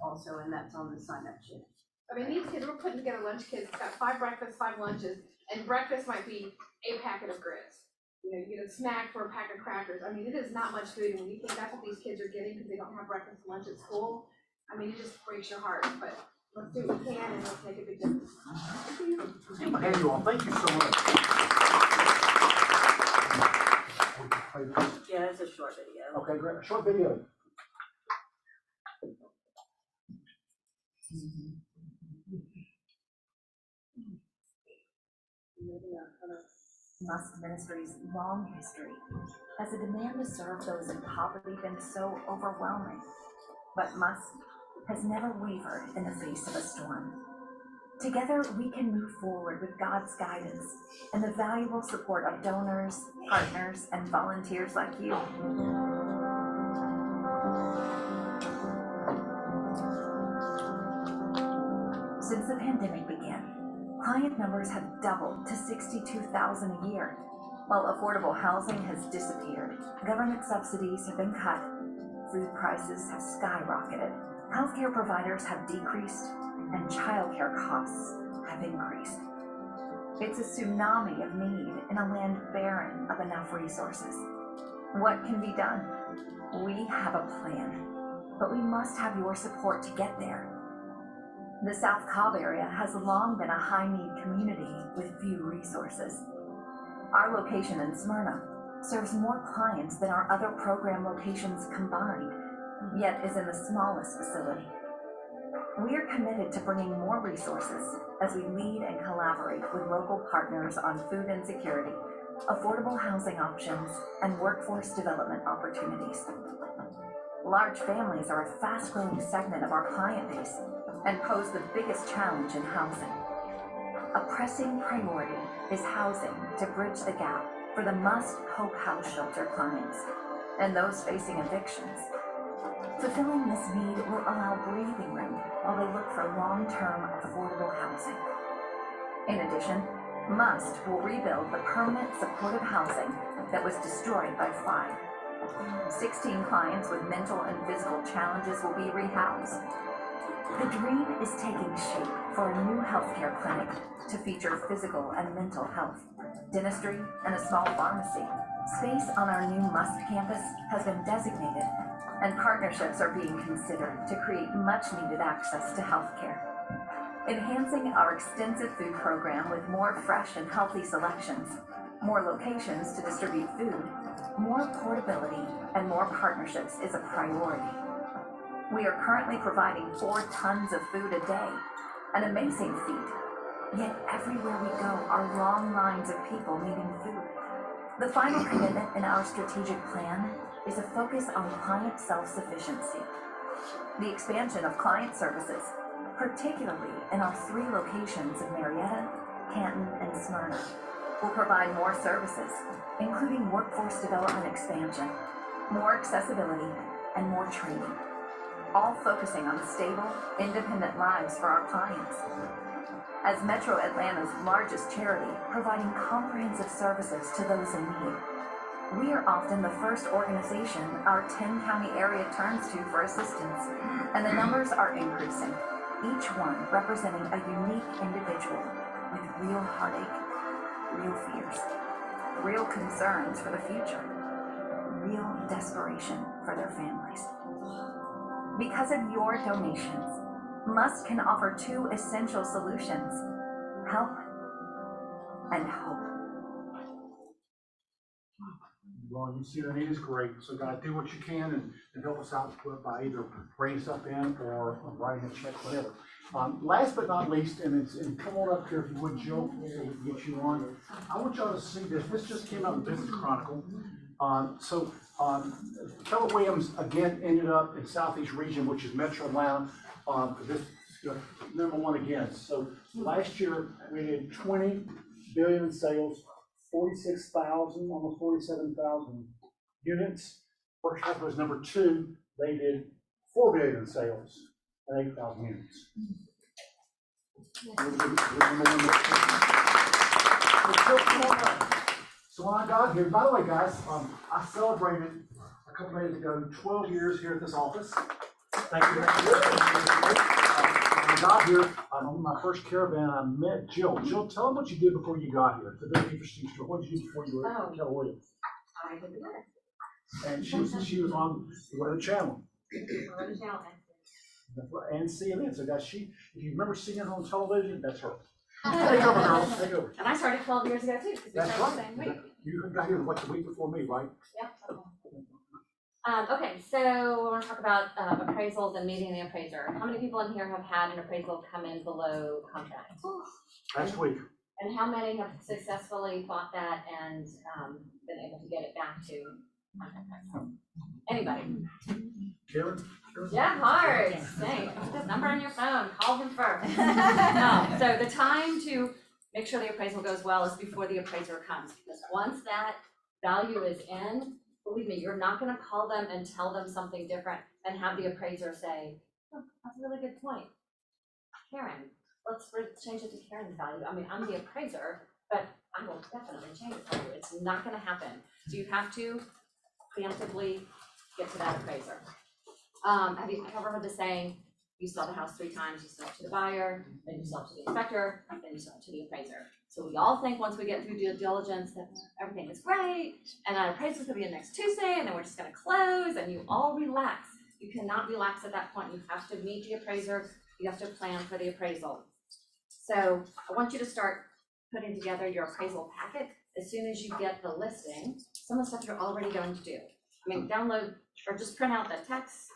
also, and that's on the sign-up sheet. I mean, these kids, we're putting together lunch kits, it's got 5 breakfasts, 5 lunches, and breakfast might be a packet of grits. you know, you get a snack for a pack of crackers. I mean, it is not much food, and when you think that's what these kids are getting because they don't have breakfast and lunch at school, I mean, it just breaks your heart, but let's do what we can and let's make a big difference. Hand you all, thank you so much. Yeah, it's a short video. Okay, great, a short video. Musk Ministries' long history has a demand to serve those in poverty been so overwhelming. But Musk has never wavered in the face of a storm. Together, we can move forward with God's guidance and the valuable support of donors, partners, and volunteers like you. Since the pandemic began, client numbers have doubled to 62,000 a year. While affordable housing has disappeared, government subsidies have been cut, food prices have skyrocketed, healthcare providers have decreased, and childcare costs have increased. It's a tsunami of need in a land barren of enough resources. What can be done? We have a plan, but we must have your support to get there. The South Cobb area has long been a high-need community with few resources. Our location in Smyrna serves more clients than our other program locations combined, yet is in the smallest facility. We are committed to bringing more resources as we lead and collaborate with local partners on food insecurity, affordable housing options, and workforce development opportunities. Large families are a fast-growing segment of our client base and pose the biggest challenge in housing. A pressing priority is housing to bridge the gap for the Must Hope House Shelter clients and those facing evictions. Fulfilling this need will allow breathing room while they look for long-term affordable housing. In addition, Must will rebuild the permanent supportive housing that was destroyed by fire. 16 clients with mental and physical challenges will be rehoused. The dream is taking shape for a new healthcare clinic to feature physical and mental health, dentistry, and a small pharmacy. Space on our new Must campus has been designated, and partnerships are being considered to create much-needed access to healthcare. Enhancing our extensive food program with more fresh and healthy selections, more locations to distribute food, more portability, and more partnerships is a priority. We are currently providing 4 tons of food a day, an amazing feat. Yet everywhere we go are long lines of people needing food. The final commitment in our strategic plan is a focus on client self-sufficiency. The expansion of client services, particularly in our 3 locations of Marietta, Canton, and Smyrna, will provide more services, including workforce development expansion, more accessibility, and more training, all focusing on stable, independent lives for our clients. As Metro Atlanta's largest charity, providing comprehensive services to those in need, we are often the first organization our 10-county area turns to for assistance, and the numbers are increasing, each one representing a unique individual with real heartache, real fears, real concerns for the future, real desperation for their families. Because of your donations, Must can offer 2 essential solutions: help and hope. Well, you see the need is great, so guys, do what you can and help us out by either bringing stuff in or writing a check, whatever. Last but not least, and come on up here if you would, Jill, so we can get you on. I want y'all to see this. This just came out in Business Chronicle. Keller Williams again ended up in Southeast Region, which is Metro Atlanta. This number 1 again. So last year we did 20 billion in sales, 46,000, almost 47,000 units. Berkshire was number 2. They did 4 billion in sales and 8,000 units. So when I got here, by the way, guys, I celebrated a couple days ago 12 years here at this office. Thank you. When I got here, on my first caravan, I met Jill. Jill, tell them what you did before you got here. It's a very interesting story. What did you do before you were at Keller Williams? I did the work. And she was on the Weather Channel. We're on the channel. That's right, and CNN. So guys, if you remember seeing her on television, that's her. Take over, girl. Take over. And I started 12 years ago too, because we That's started right. the same week. You got here like the week before me, right? Yep. Okay, so I want to talk about appraisals and meeting the appraiser. How many people in here have had an appraisal come in below contract? Last week. And how many have successfully fought that and been able to get it back to contract price? Anybody? Karen? Yeah, hard. Dang, put this number on your phone, call them first. So the time to make sure the appraisal goes well is before the appraiser comes, because once that value is in, believe me, you're not gonna call them and tell them something different and have the appraiser say, oh, that's a really good point. Karen, let's change it to Karen's value. I mean, I'm the appraiser, but I will definitely change it for you. It's not gonna happen. So you have to preemptively get to that appraiser. Have you ever heard the saying, you sell the house 3 times, you sell it to the buyer, then you sell it to the inspector, then you sell it to the appraiser. So we all think once we get through due diligence that everything is great, and our appraisal's gonna be in next Tuesday, and then we're just gonna close, and you all relax. You cannot relax at that point. You have to meet the appraiser, you have to plan for the appraisal. So I want you to start putting together your appraisal packet as soon as you get the listing, some of the stuff you're already going to do. I mean, download or just print out the text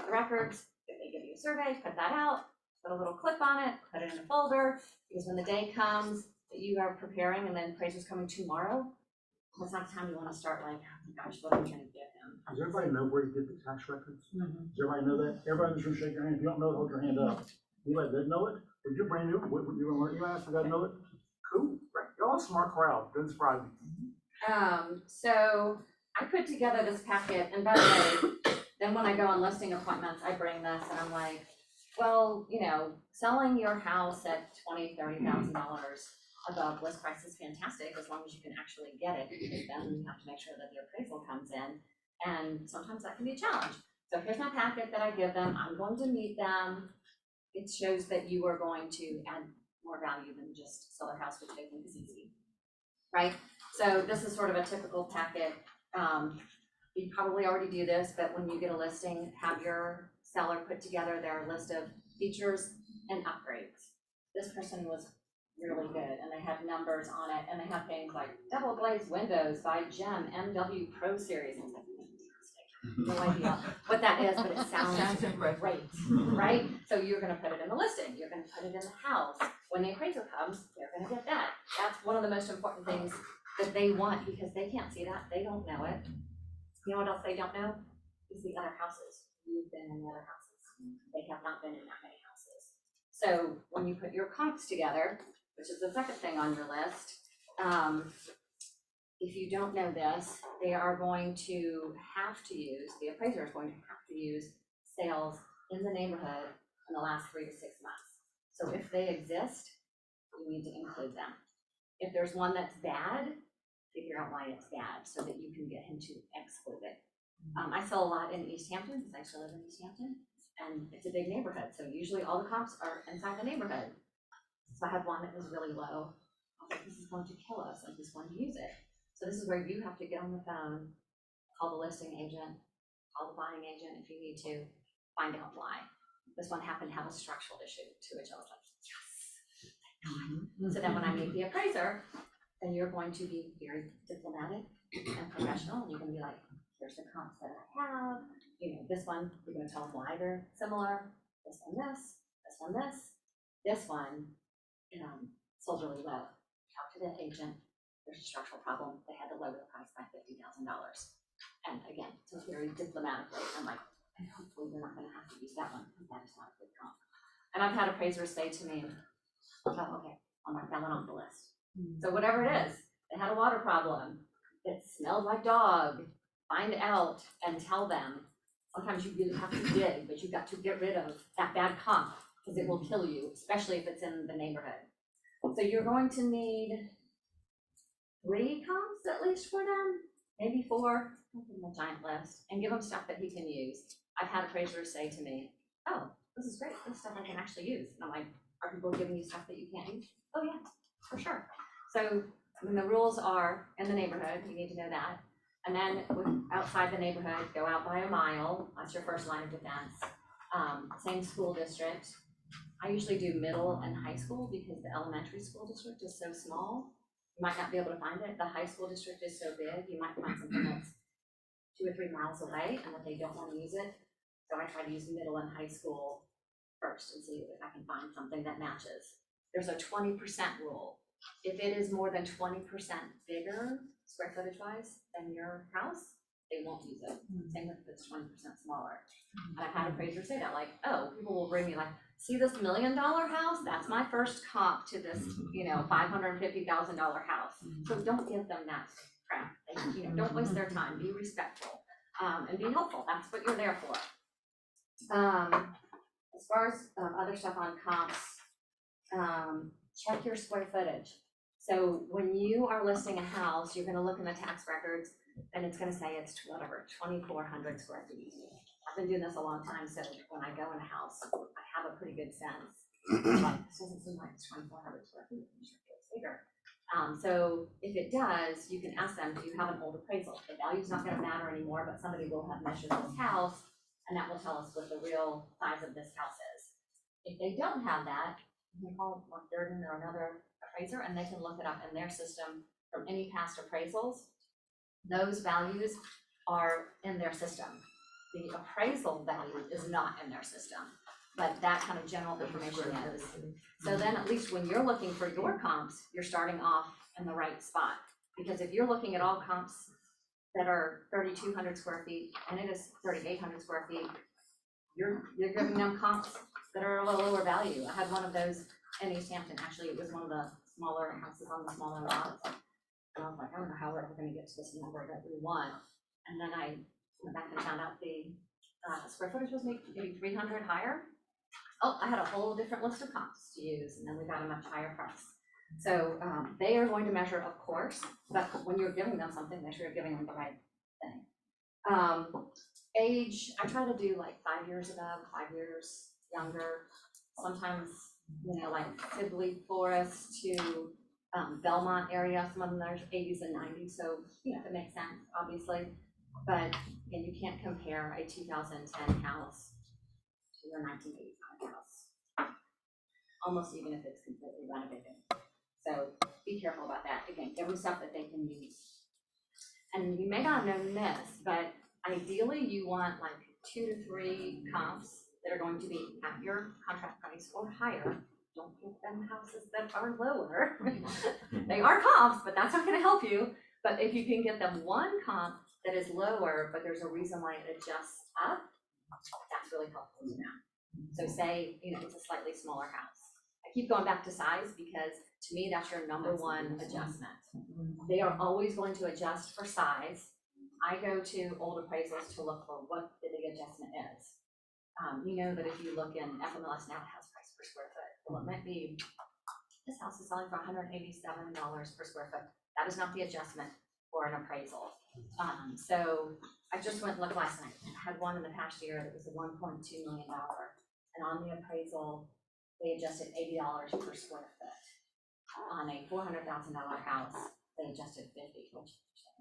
records. If they give you a survey, put that out, put a little clip on it, put it in a folder, because when the day comes that you are preparing and then appraiser's coming tomorrow, that's not the time you want to start like, oh my gosh, what am I gonna give him? Does everybody know where to get the tax records? Does everybody know that? Everybody in this room, shake your hand. If you don't know it, hold your hand up. Anybody that know it? If you're brand new, you gonna learn, you ask, I gotta know it? Cool, great. Y'all a smart crowd. Doesn't surprise me. So I put together this packet, and by the way, then when I go on listing appointments, I bring this and I'm like, well, you know, selling your house at $20,000–$30,000 above list price is fantastic as long as you can actually get it, because then you have to make sure that the appraisal comes in, and sometimes that can be a challenge. So here's my packet that I give them. I'm going to meet them. It shows that you are going to add more value than just sell their house, which they think is easy, right? So this is sort of a typical packet. You probably already do this, but when you get a listing, have your seller put together their list of features and upgrades. This person was really good, and they have numbers on it, and they have things like double glazed windows by Gem MW Pro Series. And it's like, fantastic. No idea what that is, but it sounds great, right? So you're gonna put it in the listing, you're gonna put it in the house. When the appraiser comes, they're gonna get that. That's one of the most important things that they want, because they can't see that, they don't know it. You know what else they don't know? Is the other houses. You've been in the other houses. They have not been in that many houses. So when you put your comps together, which is the second thing on your list, if you don't know this, they are going to have to use, the appraiser is going to have to use sales in the neighborhood in the last 3 to 6 months. So if they exist, you need to include them. If there's one that's bad, figure out why it's bad so that you can get him to exclude it. I sell a lot in East Hampton, because I actually live in East Hampton, and it's a big neighborhood, so usually all the comps are inside the neighborhood. So I had one that was really low. I was like, this is going to kill us, I'm just going to use it. So this is where you have to get on the phone, call the listing agent, call the buying agent if you need to, find out why. This one happened to have a structural issue to which I was like, yes. So then when I meet the appraiser, then you're going to be very diplomatic and professional, and you're gonna be like, here's the comps that I have, you know, this one, you're gonna tell them why they're similar, this one this, this one this, this one, sold really low. Talk to the agent, there's a structural problem, they had to lower the price by $50,000. And again, so very diplomatically, I'm like, and hopefully we're not gonna have to use that one, because that is not a good comp. And I've had appraisers say to me, oh, okay, I'll mark that one off the list. So whatever it is, they had a water problem, it smelled like dog, find out and tell them. Sometimes you really have to dig, but you've got to get rid of that bad comp, because it will kill you, especially if it's in the neighborhood. So you're going to need 3 comps at least for them, maybe 4, give them a giant list, and give them stuff that he can use. I've had appraisers say to me, oh, this is great, this stuff I can actually use. And I'm like, are people giving you stuff that you can't use? Oh yeah, for sure. So, I mean, the rules are in the neighborhood, you need to know that. And then outside the neighborhood, go out by a mile, that's your first line of defense. Same school district. I usually do middle and high school because the elementary school district is so small. You might not be able to find it. The high school district is so big, you might find something that's 2 or 3 miles away and that they don't want to use it. So I try to use middle and high school first and see if I can find something that matches. There's a 20% rule. If it is more than 20% bigger, square footage wise, than your house, they won't use it. Same with if it's 20% smaller. And I've had appraisers say that, like, oh, people will bring me like, see this $1 million house? That's my first comp to this, you know, $550,000 house. So don't give them that crap. They, you know, don't waste their time. Be respectful and be helpful. That's what you're there for. As far as other stuff on comps, check your square footage. So when you are listing a house, you're gonna look in the tax records and it's gonna say it's whatever, 2,400 square feet. I've been doing this a long time, so when I go in a house, I have a pretty good sense. Like, this doesn't seem like it's 2,400 square feet, I'm sure it's bigger. So if it does, you can ask them, do you have an old appraisal? The value's not gonna matter anymore, but somebody will have measured this house and that will tell us what the real size of this house is. If they don't have that, you can call Mark Durden or another appraiser and they can look it up in their system from any past appraisals. Those values are in their system. The appraisal value is not in their system, but that kind of general information is. So then at least when you're looking for your comps, you're starting off in the right spot. Because if you're looking at all comps that are 3,200 square feet and it is 3,800 square feet, you're giving them comps that are a little lower value. I had one of those in East Hampton. Actually, it was one of the smaller houses on the smaller lots. And I was like, I don't know how we're ever gonna get to this number that we want. And then I went back and found out the square footage was maybe 300 higher. Oh, I had a whole different list of comps to use, and then we got a much higher price. So they are going to measure, of course, but when you're giving them something, make sure you're giving them the right thing. Age, I try to do like 5 years above, 5 years younger. Sometimes, you know, like Sibley Forest to Belmont area, some of them there's 80s and 90s, so you know, it makes sense, obviously. But again, you can't compare a 2010 house to a 1985 house, almost even if it's completely renovated. So be careful about that. Again, give them stuff that they can use. And you may not have known this, but ideally you want like 2 to 3 comps that are going to be at your contract price or higher. Don't give them houses that are lower. They are comps, but that's not gonna help you. But if you can get them one comp that is lower, but there's a reason why it adjusts up, that's really helpful to know. So say, you know, it's a slightly smaller house. I keep going back to size because to me, that's your number one adjustment. They are always going to adjust for size. I go to old appraisals to look for what the big adjustment is. You know that if you look in FMLS now, it has price per square foot. Well, it might be, this house is selling for $187 per square foot. That is not the adjustment for an appraisal. So I just went and looked last night. I had one in the past year that was a $1.2 million. And on the appraisal, they adjusted $80 per square foot. On a $400,000 house, they adjusted $50, which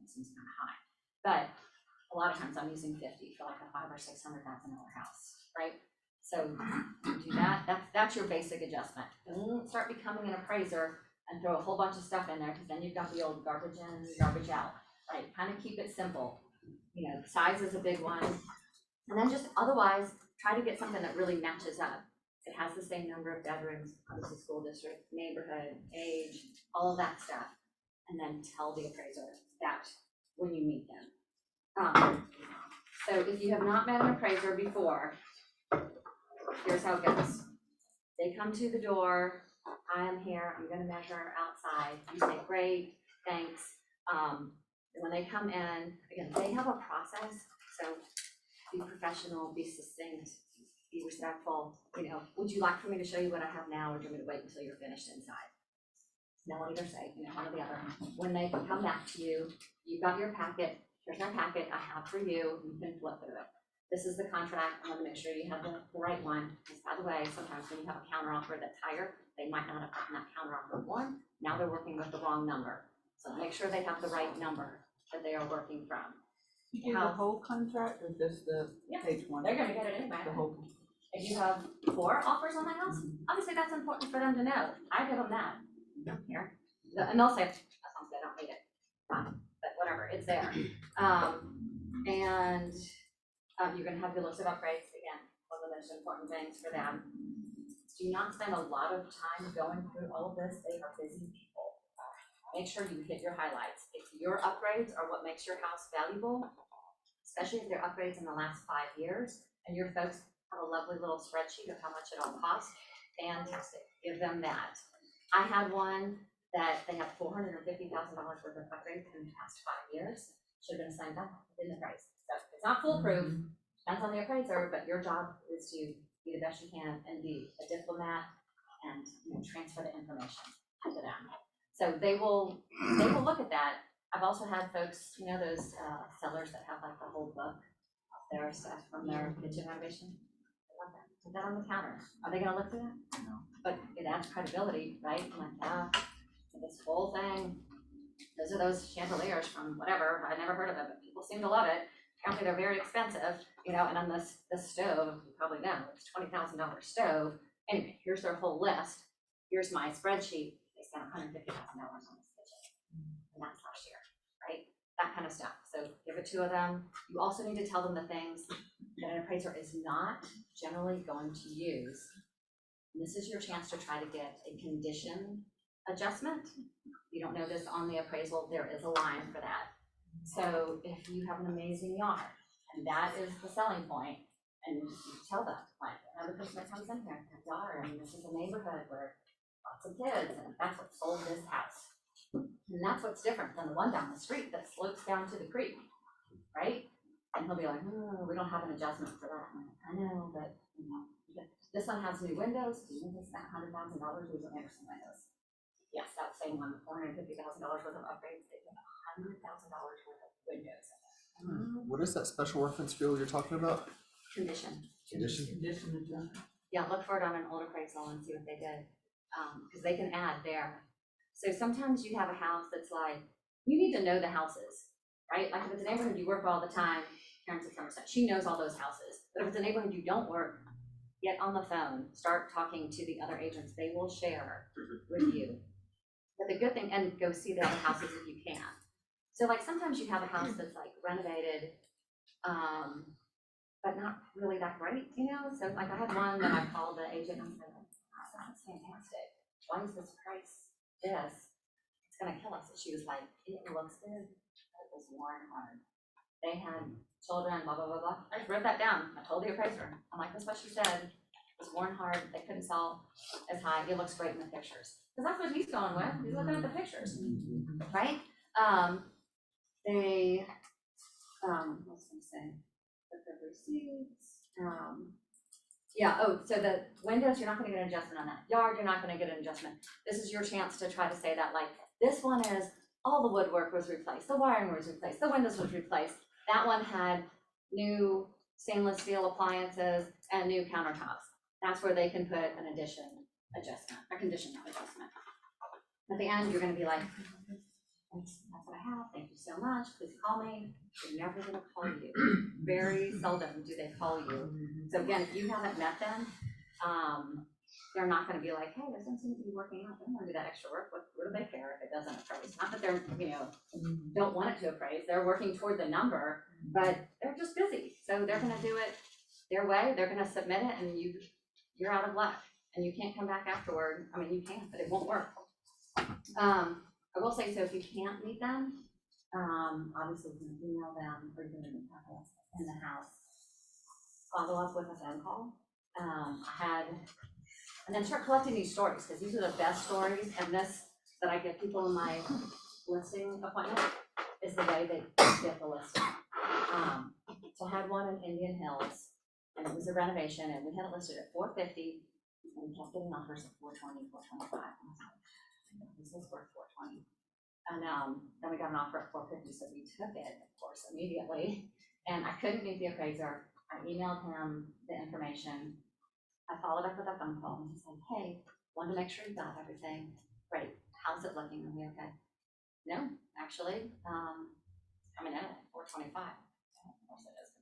seems kind of high. But a lot of times I'm using $50 for like a $500,000 or $600,000 house, right? So do that. That's your basic adjustment. Don't start becoming an appraiser and throw a whole bunch of stuff in there because then you've got the old garbage in, garbage out. Right? Kind of keep it simple. You know, size is a big one, and then just otherwise try to get something that really matches up. It has the same number of bedrooms, obviously school district, neighborhood, age, all of that stuff, and then tell the appraiser that when you meet them. So if you have not met an appraiser before, here's how it goes. They come to the door. I am here. I'm going to measure outside. You say, great, thanks. When they come in, again, they have a process. So be professional, be succinct, be respectful. You know, would you like for me to show you what I have now, or do you want me to wait until you're finished inside? No one either say, you know, one or the other. When they come back to you, you've got your packet. Here's our packet I have for you. You can flip through it. this is the contract, I wanna make sure you have the right one, because by the way, sometimes when you have a counteroffer that's higher, they might not have gotten that counteroffer warned, now they're working with the wrong number. So make sure they have the right number that they are working from. You do the whole contract or just the Yeah, page one? they're gonna get it anyway. The whole. If you have 4 offers on the house, obviously that's important for them to know. I give them that. Here. And they'll say, as long as they don't need it, fine, but whatever, it's there. And you're gonna have your list of upgrades, again, one of the most important things for them. Do not spend a lot of time going through all of this, they are busy people. Make sure you hit your highlights. If your upgrades are what makes your house valuable, especially if they're upgrades in the last 5 years, and your folks have a lovely little spreadsheet of how much it all costs, fantastic, give them that. I had one that they had $450,000 worth of upgrades in the past 5 years, should have been signed up in the price. So it's not foolproof, depends on the appraiser, but your job is to be the best you can and be a diplomat and transfer the information to them. So they will look at that. I've also had folks, those sellers that have like the whole book of their stuff from their kitchen renovation. I love that. Put that on the counter. Are they gonna look through that? No. But it adds credibility, right? I'm like, this whole thing, those are those chandeliers from whatever, I never heard of it, but people seem to love it. Apparently they're very expensive, and on this stove, you probably know, it's $20,000 stove. Anyway, here's their whole list. Here's my spreadsheet. They spent $150,000 on this kitchen, and that's last year, right? That kind of stuff. So give it 2 of them. You also need to tell them the things that an appraiser is not generally going to use. And this is your chance to try to get a condition adjustment. You don't know this on the appraisal, there is a line for that. So if you have an amazing yard, and that is the selling point, and you tell them, like, another person that comes in here, that yard, this is a neighborhood where lots of kids, and that's what sold this house. And that's what's different than the one down the street that slopes down to the creek, right? And he'll be like, we don't have an adjustment for that. I'm like, I know, but this one has new windows. Do you think it's that $100,000 these are Anderson windows? Yes, that same one, $450,000 worth of upgrades. They put $100,000 worth of windows. What is that special reference field you're talking about? Condition. Condition? Yeah, look for it on an old appraisal and see what they did, because they can add there. So sometimes you have a house that's like, you need to know the houses, right? Like if it's a neighborhood you work for all the time, Karen said Somerset, she knows all those houses. But if it's a neighborhood you don't work, get on the phone, start talking to the other agents. They will share with you. But the good thing, and go see the other houses if you can. So like sometimes you have a house that's like renovated, but not really that great, So like I had one that I called the agent and said, that's fantastic. Why is this price this? It's gonna kill us. And she was like, it looks good. It was worn hard. They had children, blah, blah, blah, blah. I just wrote that down. I told the appraiser. I'm like, that's what she said. It was worn hard. They couldn't sell as high. It looks great in the pictures. Because that's what he's going with. He's looking at the pictures, right? What was I gonna say? The receipts. So the windows, you're not gonna get an adjustment on that. Yard, you're not gonna get an adjustment. This is your chance to try to say that, like, this one is all the woodwork was replaced, the wiring was replaced, the windows was replaced. That one had new stainless steel appliances and new countertops. That's where they can put an condition adjustment. At the end, you're gonna be like, that's what I have, thank you so much, please call me. They're never gonna call you. Very seldom do they call you. So again, if you haven't met them, they're not gonna be like, hey, this doesn't seem to be working out, they don't wanna do that extra work, what do they care if it doesn't appraise? Not that they're, don't want it to appraise, they're working toward the number, but they're just busy. So they're gonna do it their way, they're gonna submit it, and you're out of luck. And you can't come back afterward. I mean, you can, but it won't work. I will say, so if you can't meet them, obviously you can email them or you can in the house. Follow up with a phone call. And then start collecting these stories, because these are the best stories, and this that I give people in my listing appointment is the way they get the listing. So I had one in Indian Hills, and it was a renovation, and we had it listed at $450, and we kept getting offers at $420, $425. This was worth $420. And then we got an offer at $450, so we took it, of course, immediately. And I couldn't meet the appraiser. I emailed him the information. I followed up with a phone call and he said, hey, wanted to make sure you got everything. Great, how's it looking? Are we okay? No, actually, coming in at 425. Of course it is,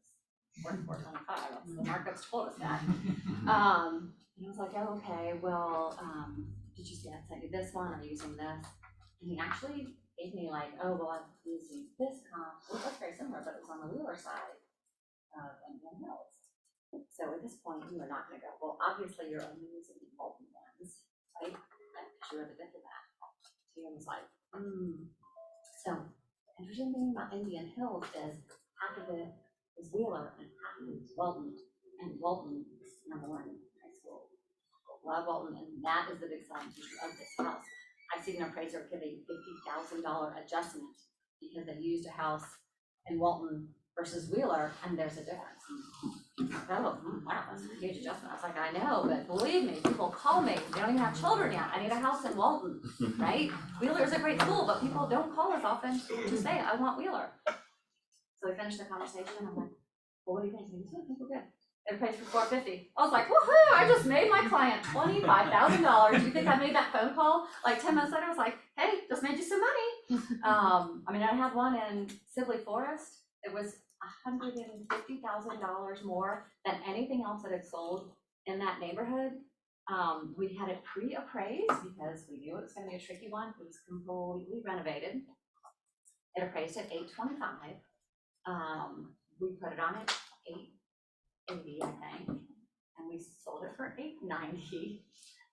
we're at 425, the market's told us that. And I was like, oh, okay, well, did you see I sent you this one, are you using this? And he actually gave me like, oh, well, I'm using this comp, well, that's very similar, but it was on the Wheeler side of Indian Hills. So at this point, you are not gonna go, well, obviously you're only using the Bolton ones, right? Because you already did that. So he was like, So, the interesting thing about Indian Hills is half of it is Wheeler and half of it is Walton. And Walton is #1 high school. Love Walton, and that is the big selling feature of this house. I've seen an appraiser give a $50,000 adjustment because they used a house in Walton versus Wheeler, and there's a difference. Oh, wow, that's a huge adjustment. I was like, I know, but believe me, people call me, they don't even have children yet. I need a house in Walton, right? Wheeler is a great school, but people don't call us often to say, I want Wheeler. So we finished the conversation, and I'm like, well, what do you think? He said, I think we're good. It pays for $450. I was like, woohoo, I just made my client $25,000. Do you think I made that phone call? Like 10 minutes later, I was like, hey, just made you some money. I mean, I had one in Sibley Forest. It was $150,000 more than anything else that had sold in that neighborhood. We had it pre-appraised because we knew it was gonna be a tricky one. It was completely renovated. It appraised at $825. We put it on at $880, I think, and we sold it for $890.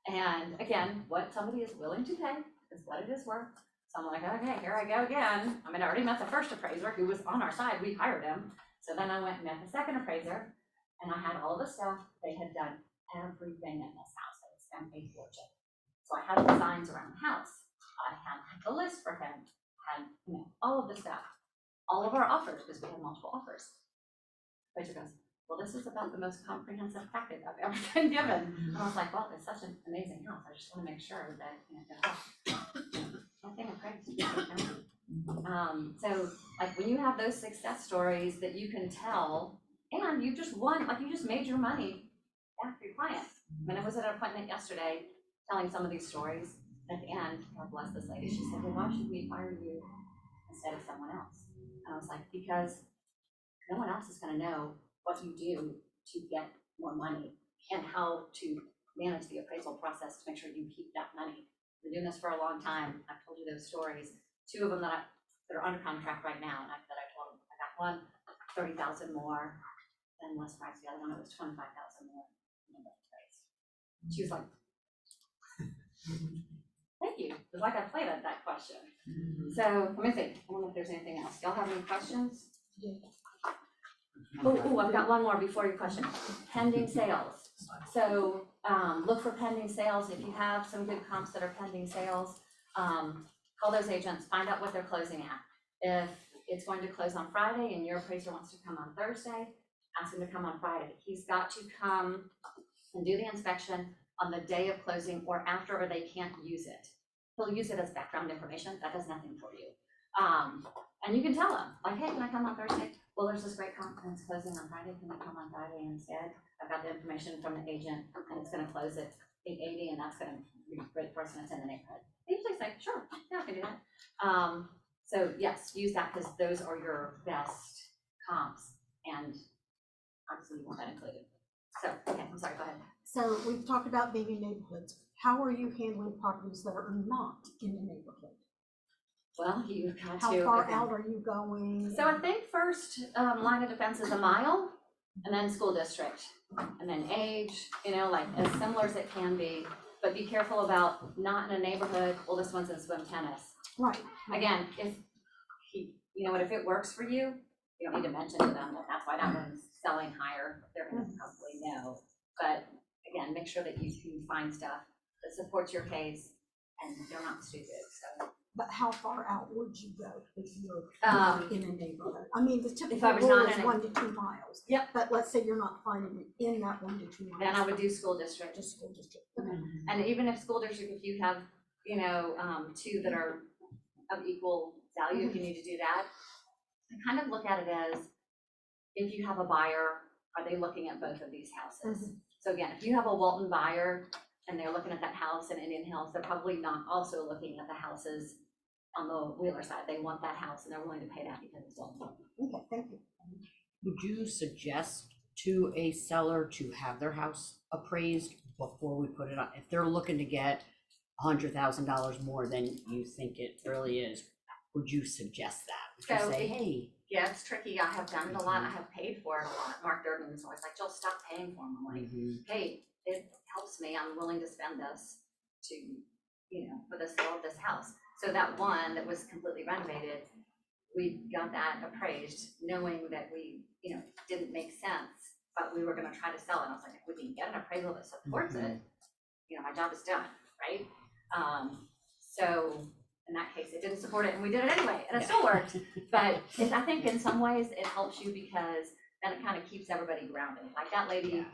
And again, what somebody is willing to pay is what it is worth. So I'm like, okay, here I go again. I mean, I already met the first appraiser who was on our side. We hired him. So then I went and met the second appraiser, and I had all the stuff. They had done everything in this house. They had spent a fortune. So I had the signs around the house. I had the list for him. Had, all of the stuff. All of our offers, because we had multiple offers. Appraiser goes, well, this is about the most comprehensive package I've ever been given. And I was like, well, it's such an amazing house. I just want to make sure that, so like when you have those success stories that you can tell, and you just won, like you just made your money back for your client. I mean, I was at an appointment yesterday telling some of these stories. At the end, God bless this lady, she said, well, why should we hire you instead of someone else? And I was like, because no one else is gonna know what you do to get more money and how to manage the appraisal process to make sure you keep that money. Been doing this for a long time. I've told you those stories. 2 of them that are under contract right now, and that I told them. I got one 30,000 more than less price. The other one it was 25,000 more than less price. She was like, "Thank you." It was like I played at that question. So let me think. I wonder if there's anything else. Y'all have any questions? Oh, I've got one more before your question. Pending sales. So look for pending sales. If you have some good comps that are pending sales, call those agents, find out what they're closing at. If it's going to close on Friday and your appraiser wants to come on Thursday, ask him to come on Friday. He's got to come and do the inspection on the day of closing or after, or they can't use it. He'll use it as background information. That does nothing for you. And you can tell him, like, hey, can I come on Thursday? Well, there's this great conference closing on Friday. Can I come on Friday instead? I've got the information from the agent, and it's going to close at 880, and that's going to be great for us, and it's in the neighborhood. They usually say, sure, yeah, I can do that. So yes, use that because those are your best comps, and obviously you want that included. So, okay, I'm sorry, go ahead. So we've talked about being in neighborhoods. How are you handling properties that are not in the neighborhood? Well, you've got How to. far out are you going? So I think first line of defense is a mile, and then school district, and then age, like as similar as it can be, but be careful about not in a neighborhood, well, this one's in swim tennis. Right. Again, if if it works for you, you don't need to mention to them that that's why that one's selling higher, they're gonna probably know. But again, make sure that you can find stuff that supports your case and they're not stupid, so. But how far out would you go if you're in a neighborhood? I mean, the If I typical was rule not is in a- 1 to 2 miles. Yep. But let's say you're not finding it in that 1 to 2 miles. Then I would do school district. Just school district. Okay. And even if school district, if you have, 2 that are of equal value, if you need to do that, I kind of look at it as if you have a buyer are they looking at both of these houses? So again, if you have a Walton buyer and they're looking at that house in Indian Hills, they're probably not also looking at the houses on the Wheeler side. They want that house and they're willing to pay that because it's Walton. Okay, thank you. Would you suggest to a seller to have their house appraised before we put it on? If they're looking to get $100,000 more than you think it really is, would you suggest that? Would you say, hey? Yeah, it's tricky. I have done it a lot. I have paid for it a lot. Mark Durbin was always like, Jill, stop paying for them. I'm like, hey, it helps me. I'm willing to spend this to, for the sale of this house. So that one that was completely renovated, we got that appraised, knowing that we, didn't make sense, but we were gonna try to sell it. I was like, if we can get an appraisal that supports it, my job is done, right? So in that case, it didn't support it and we did it anyway, and it still worked. But I think in some ways it helps you because then it kind of keeps everybody grounded. Like that lady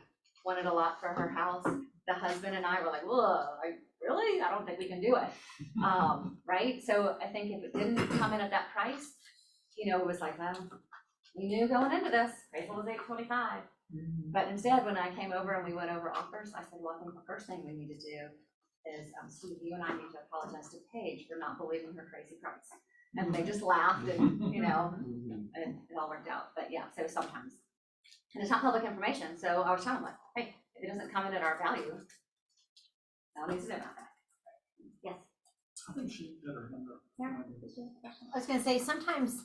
wanted a lot for her house. The husband and I were like, whoa, really? I don't think we can do it. Right? So I think if it didn't come in at that price, it was like, well, we knew going into this, appraisal was $825. But instead, when I came over and we went over offers, I said, well, I think the first thing we need to do is, Steve, you and I need to apologize to Paige for not believing her crazy price. And they just laughed and, and it all worked out. But yeah, so sometimes. And it's not public information, so I was telling them, like, hey, if it doesn't come in at our value, no one needs to know about that. Yes. I think she did her number. I was gonna say, sometimes,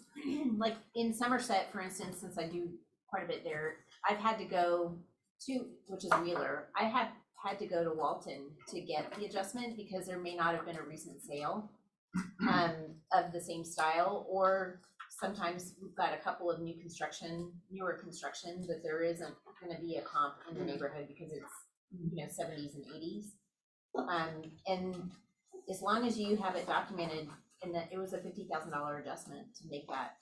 like in Somerset, for instance, since I do quite a bit there, I've had to go to, which is Wheeler, I have had to go to Walton to get the adjustment because there may not have been a recent sale of the same style, or sometimes we've got a couple of newer construction that there isn't gonna be a comp in the neighborhood because it's 70s and 80s. And as long as you have it documented, and that it was a $50,000 adjustment to make that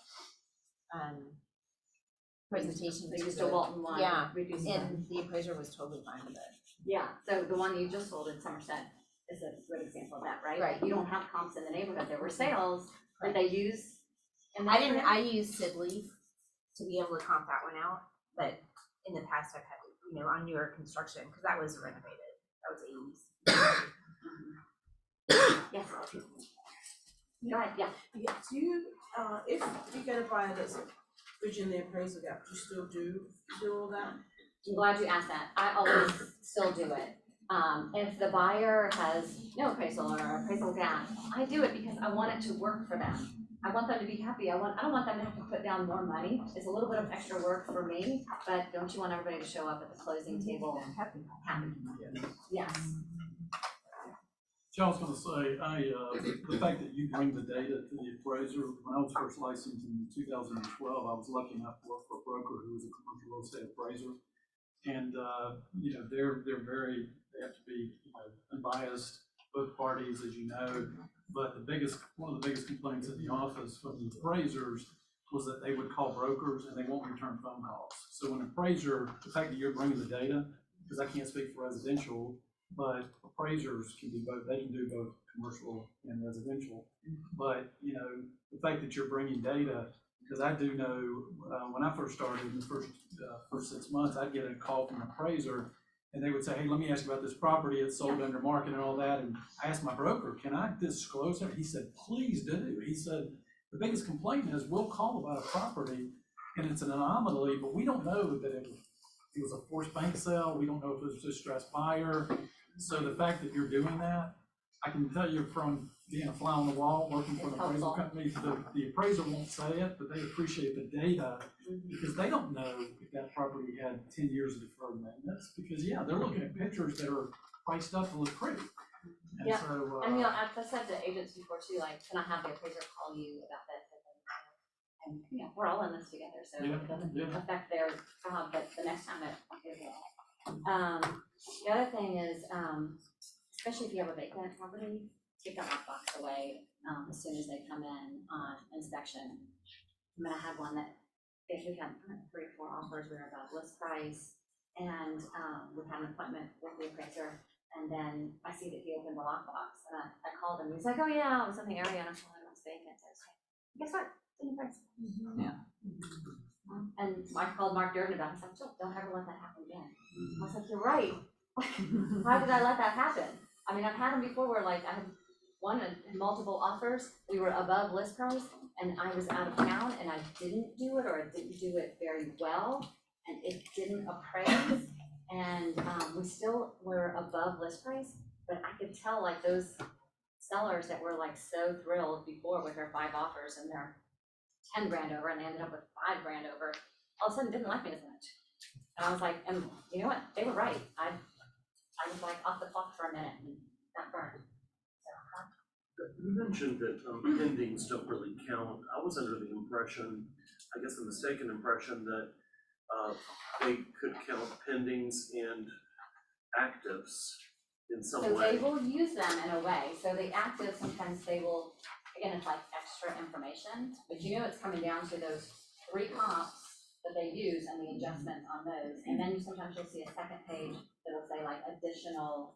presentation. They to used the- a Walton line. Yeah, reduced and the appraiser was totally fine with it. Yeah, so the one you just sold in Somerset is a good example of that, right? Right. You don't have comps in the neighborhood. There were sales that they use. I used Sidley to be able to comp that one out, but in the past I've had to, on newer construction, because that was renovated, that was 80s. Yes. Go ahead, yeah. Yeah, do you, if you get a buyer that's bridging the appraisal gap, do you still do all that? I'm glad you asked that. I always still do it. If the buyer has no appraisal or appraisal gap, I do it because I want it to work for them. I want them to be happy. I don't want them to have to put down more money. It's a little bit of extra work for me, but don't you want everybody to show up at the closing table happy? Yes. See, I was gonna say, the fact that you bring the data to the appraiser, when I was first licensed in 2012, I was lucky enough to work for a broker who was a commercial real estate appraiser. And, they have to be, unbiased, both parties, as you know. But one of the biggest complaints in the office from the appraisers was that they would call brokers and they won't return phone calls. So an appraiser, the fact that you're bringing the data, because I can't speak for residential, but appraisers can do both. They can do both commercial and residential. But, the fact that you're bringing data, because I do know, when I first started in the first 6 months, I'd get a call from an appraiser and they would say, hey, let me ask you about this property. It's sold under market and all that. And I asked my broker, can I disclose it? He said, please do. He said, the biggest complaint is we'll call about a property and it's an anomaly, but we don't know that it was a forced bank sale. We don't know if it was a distressed buyer. So the fact that you're doing that, I can tell you from being a fly on the wall, working for an appraisal company, the appraiser won't say it, but they appreciate the data because they don't know if that property had 10 years of deferred maintenance. Because they're looking at pictures that are priced up to look pretty. And yeah, so, and as I said to agents before too, like, can I have the appraiser call you about this? And we're all in this together, so it doesn't affect their job, but the next time it will. The other thing is, especially if you have a vacant property, take that lockbox away as soon as they come in on inspection. I mean, I had one that we had 3 or 4 offers. We were about list price, and we had an appointment with the appraiser. And then I see that he opened the lockbox, and I called him. He's like, "Oh yeah, I was in the area," and I told him it was vacant. So I was like, "Guess what? It's in the price." Yeah. And I called Mark Durden about it, I said, don't ever let that happen again. I was like, you're right. Why did I let that happen? I mean, I've had them before where like I had one and multiple offers, we were above list price, and I was out of town and I didn't do it, or I didn't do it very well, and it didn't appraise, and we still were above list price, but I could tell like those sellers that were like so thrilled before with their 5 offers and their 10 grand over, and they ended up with 5 grand over, all of a sudden didn't like me as much. And I was like, and you know what, they were right. I was like off the clock for a minute and got burned. You mentioned that pendings don't really count. I was under the impression, I guess the mistaken impression, that they could count pendings and actives in some So way. they will use them in a way, so the active, sometimes they will, again, it's like extra information, but you know it's coming down to those 3 comps that they use and the adjustments on those, and then sometimes you'll see a second page that'll say like additional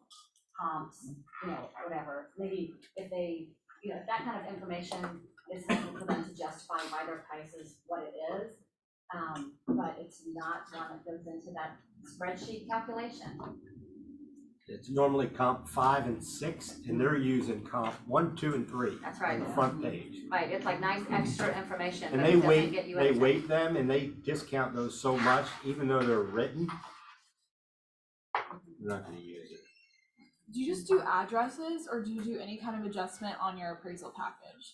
comps, you know, whatever, maybe if they, you know, if that kind of information is helpful for them to justify why their price is what it is, but it's not one that goes into that spreadsheet calculation. It's normally comp 5 and 6, and they're using comp 1, 2, and 3. That's right. On the front page. Right, it's like nice extra information, And but they it doesn't weight, get you they anything. weight them and they discount those so much, even though they're written. They're not gonna use it. Do you just do addresses, or do you do any kind of adjustment on your appraisal package?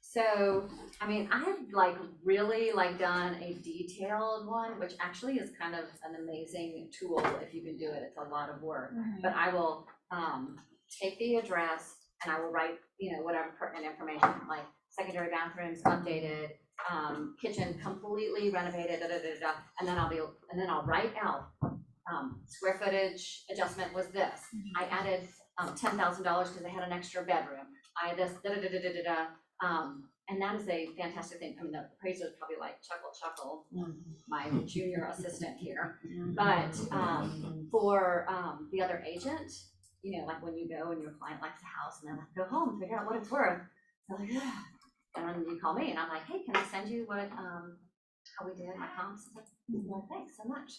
So, I mean, I have like really like done a detailed one, which actually is kind of an amazing tool if you can do it. It's a lot of work, but I will take the address and I will write, you know, whatever pertinent information, like secondary bathrooms updated, kitchen completely renovated, and then I'll write out square footage adjustment was this. I added $10,000 because they had an extra bedroom. I had this and that is a fantastic thing. I mean, the appraiser is probably like chuckle, my junior assistant here. But for the other agent, you know, like when you go and your client likes a house and they're like, go home, figure out what it's worth. They're like, yeah. And then you call me and I'm like, hey, can I send you what how we did my comps? Well, thanks so much.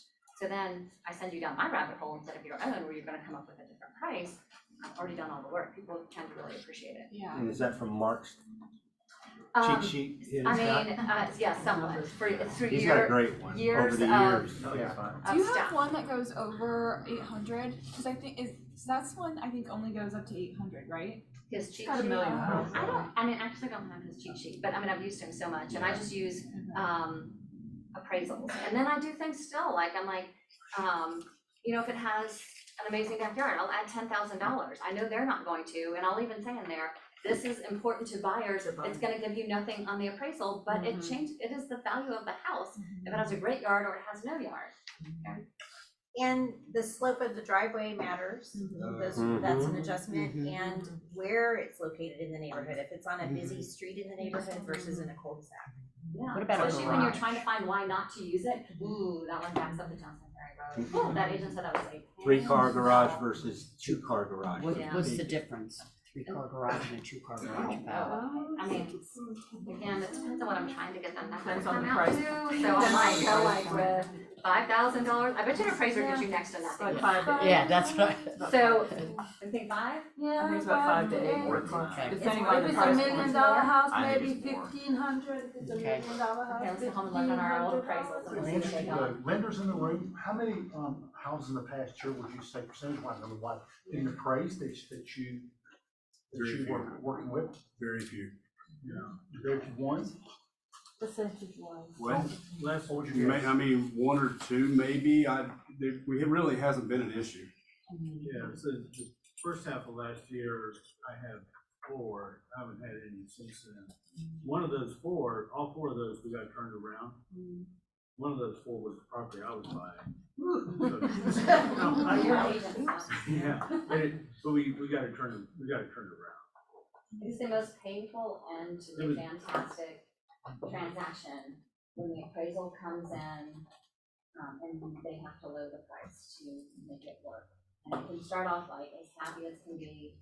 So then I send you down my rabbit hole instead of your own, where you're going to come up with a different price. I've already done all the work. People tend to really appreciate it. Yeah. And is that from Mark's cheat sheet? Yeah, somewhat. It's through He's got a great one years over the of, years. Do you have one that goes over 800? Because I think that's one I think only goes up to 800, right? His cheat Got a sheet. million. I actually don't have his cheat sheet, but I mean, I've used him so much, and I just use appraisals, and then I do things still. Like I'm like, you know, if it has an amazing backyard, I'll add $10,000. I know they're not going to, and I'll even say in there, this is important to buyers. It's going to give you nothing on the appraisal, but it is the value of the house if it has a great yard or it has no yard. Okay. And the slope of the driveway matters, that's an adjustment, and where it's located in the neighborhood, if it's on a busy street in the neighborhood versus in a cul-de-sac. Yeah, What about a especially when you're garage? trying to find why not to use it. Ooh, that one backs up to Johnson Ferry Road. Ooh, that agent said that was a 3-car garage versus 2-car garage. What's the difference? 3-car garage and a 2-car garage about? I mean, again, it depends on what I'm trying to get them to Depends come on the out price. to. So I might go like with $5,000. I bet you an appraiser gives you next to nothing. Like 5 to 8. Yeah, that's what. So, I think 5? Yeah. I think it's about 5 to 8. Okay. Depending on If the it's a price $1 point. million house, I think maybe it's more. 1,500. If it's a $1 Okay. million house, Okay, let's go home and look on our old appraisals and Let me see ask what they you, got. lenders in the room, how many houses in the past year would you say percentage wise, I mean, like in the praise that you were working with? Very few. There's one. percentage wise. Well, Last, what would you you may, guess? I mean, 1 or 2 maybe. It really hasn't been an issue. Yeah, so the first half of last year, I had 4, I haven't had any since then. One of those 4, all 4 of those, we got turned around. One of those 4 was the property I was buying. Yeah, but we got it turned around. It's the most painful end to the fantastic transaction when the appraisal comes in, and they have to lower the price to make it work. And it can start off like as happy as can be.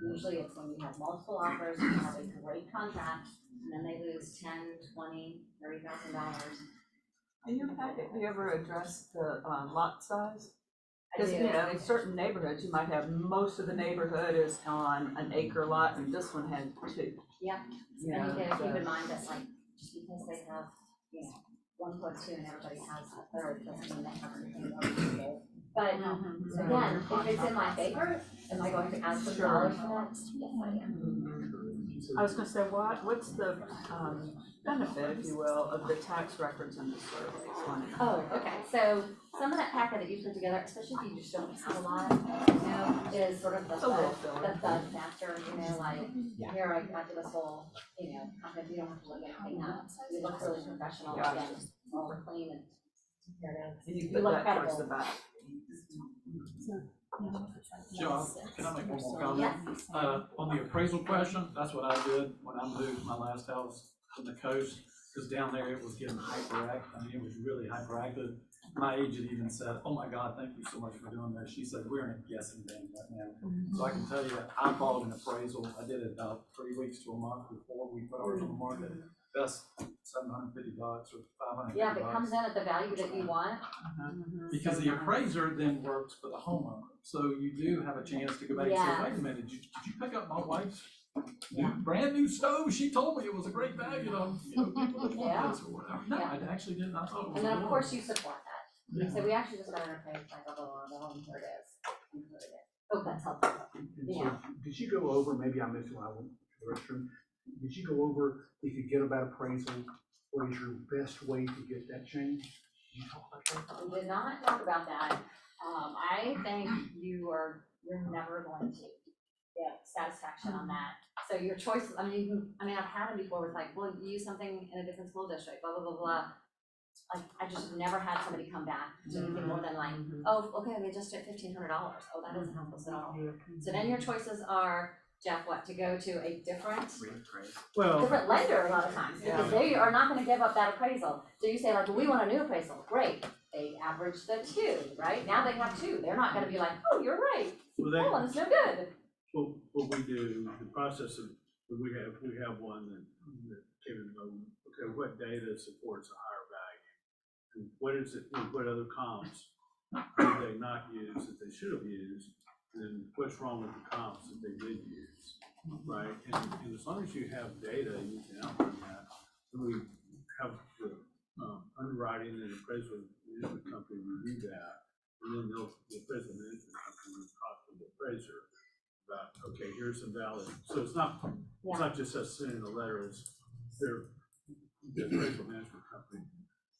Usually it's when you have multiple offers, you have a great contract, and then they lose $10,000, $20,000, $30,000. In your packet, have you ever addressed the lot size? I Because, do. you know, in certain neighborhoods, you might have, most of the neighborhood is on an acre lot, and this one had 2. Yeah, You and know, you gotta keep so- in mind that like, just because they have, you know, 1.2 and everybody has a third, doesn't mean they have anything more. But again, if it's in my favor, am I going to ask for dollars for that? Yes, I am. I was gonna say, what's the, benefit, if you will, of the tax records and the surveys on it? Oh, okay, so some of that packet that you put together, especially if you just don't have a lot, you know, is sort of the It's a little thud, filler. the thud factor, you know, like, here I did this whole, you know, content, you don't have to look anything up. You look really professional, Gotcha. again, all clean and here it is. And you You put look that towards credible. the back. John, can I make one more comment? Yes. On the appraisal question, that's what I did when I moved my last house from the coast, because down there it was getting hyperactive, I mean, it was really hyperactive. My agent even said, oh my God, thank you so much for doing this. She said, we're in a guessing game right now. So I can tell you, I bought an appraisal, I did it about 3 weeks to a month before we put ours on the market. That's $750 or $550. Yeah, if it comes in at the value that you want. Because the appraiser then works for the homeowner, so you do have a chance to go back and say, Yes. wait a minute, did you pick up my wife's brand new stove? She told me it was a great value, people would Yeah. want this or whatever. No, Yeah. I actually didn't, I thought it was. And then of a course little- you support that. Yeah. So we actually just got an appraisal, like, blah, blah, blah, blah, here it is. And here it is. Oh, that's helpful. Yeah. Did you go over, maybe I missed when I went to the restroom, did you go over, if you get a bad appraisal, what is your best way to get that changed? Did you talk about that? We did not talk about that. I think you're never going to get satisfaction on that. So your choice, I mean, I've had it before with like, well, you use something in a different school district, blah, blah, blah, blah. Like, I just never had somebody come back to anything more than like, oh, okay, we just did $1,500. Oh, that doesn't help us at all. So then your choices are, Jeff, what, to go to a different lender a lot of times, because they are not gonna give up that appraisal. So you say like, well, we want a new appraisal, great, they average the 2, right? Now they have 2, they're not gonna be like, oh, you're right, Well, that one's no good. Well, what we do, the process of, we have one that came in, okay, what data supports a higher value? And what is it, what other comps did they not use that they should have used? And then what's wrong with the comps that they did use, right? And as long as you have data, you can outline that. And we have the underwriting and appraisal management company review that. And then the appraisal management company will talk to the appraiser about, okay, here's some valid, so it's not just us sending a letter, it's their, the appraisal management company,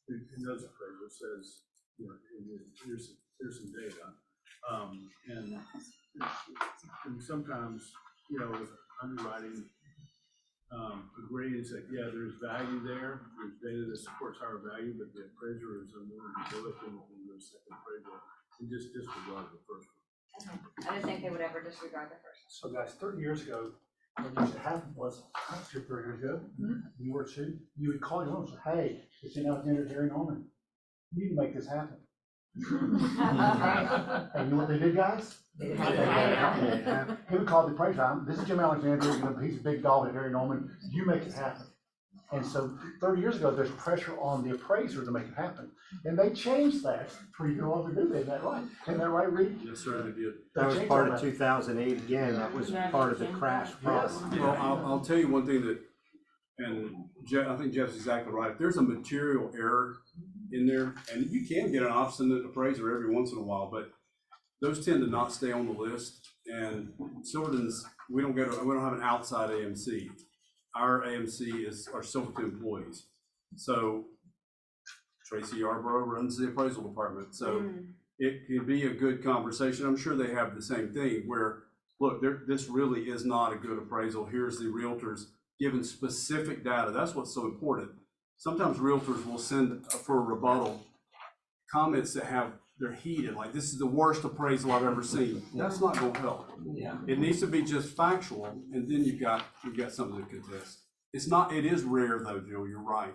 who knows appraisal says, you know, here's some data. And sometimes, you know, with underwriting, agreeing to say, yeah, there's value there's data that supports higher value, but the appraiser is unwilling to do it, and the second appraisal, and just disregard the first one. I didn't think they would ever disregard the first. So guys, 30 years ago, what used to happen was, not sure 30 years ago, you were too, you would call your own, say, hey, it's in Alexander, Gary Norman, you can make this happen. And you know what they did, guys? He would call the appraiser, this is Jim Alexander, you know, he's a big dog at Harry Norman, you make it happen. And so 30 years ago, there's pressure on the appraiser to make it happen. And they changed that for you to all to do that, isn't that right? Isn't that right, Reed? Yes, sir, they did. That was part of 2008, again, that was part of the crash problem. Well, I'll tell you one thing that, and Jeff, I think Jeff's exactly right. If there's a material error in there, and you can get an obstinate appraiser every once in a while, but those tend to not stay on the list. And Silverton's, we don't have an outside AMC. Our AMC is our Silverton employees. So Tracy Yarborough runs the appraisal department. So it can be a good conversation. I'm sure they have the same thing where, look, this really is not a good appraisal. Here's the realtors giving specific data. That's what's so important. Sometimes realtors will send for a rebuttal comments that they're heated, like this is the worst appraisal I've ever seen. That's not gonna help. Yeah. It needs to be just factual, and then you've got something to contest. It is rare though, Joe, you're right,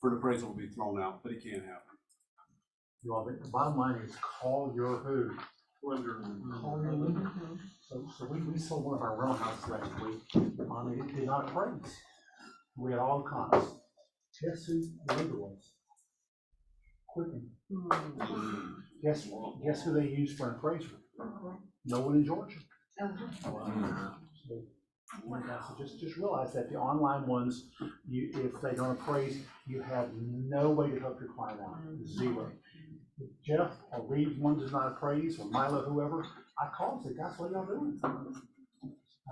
for an appraisal to be thrown out, but it can happen. You all, the bottom line is call your who? Lender. Call your lender. So we sold one of our rental houses last week, it did not appraise. We had all comps. Guess who the lender was? Quicken. Guess who they use for an appraiser? No one in Georgia. So just realize that the online ones, if they don't appraise, you have no way to help your client out, zero. If Jeff or Reed, one does not appraise, or Milo, whoever, I call and say, guys, what are y'all doing? And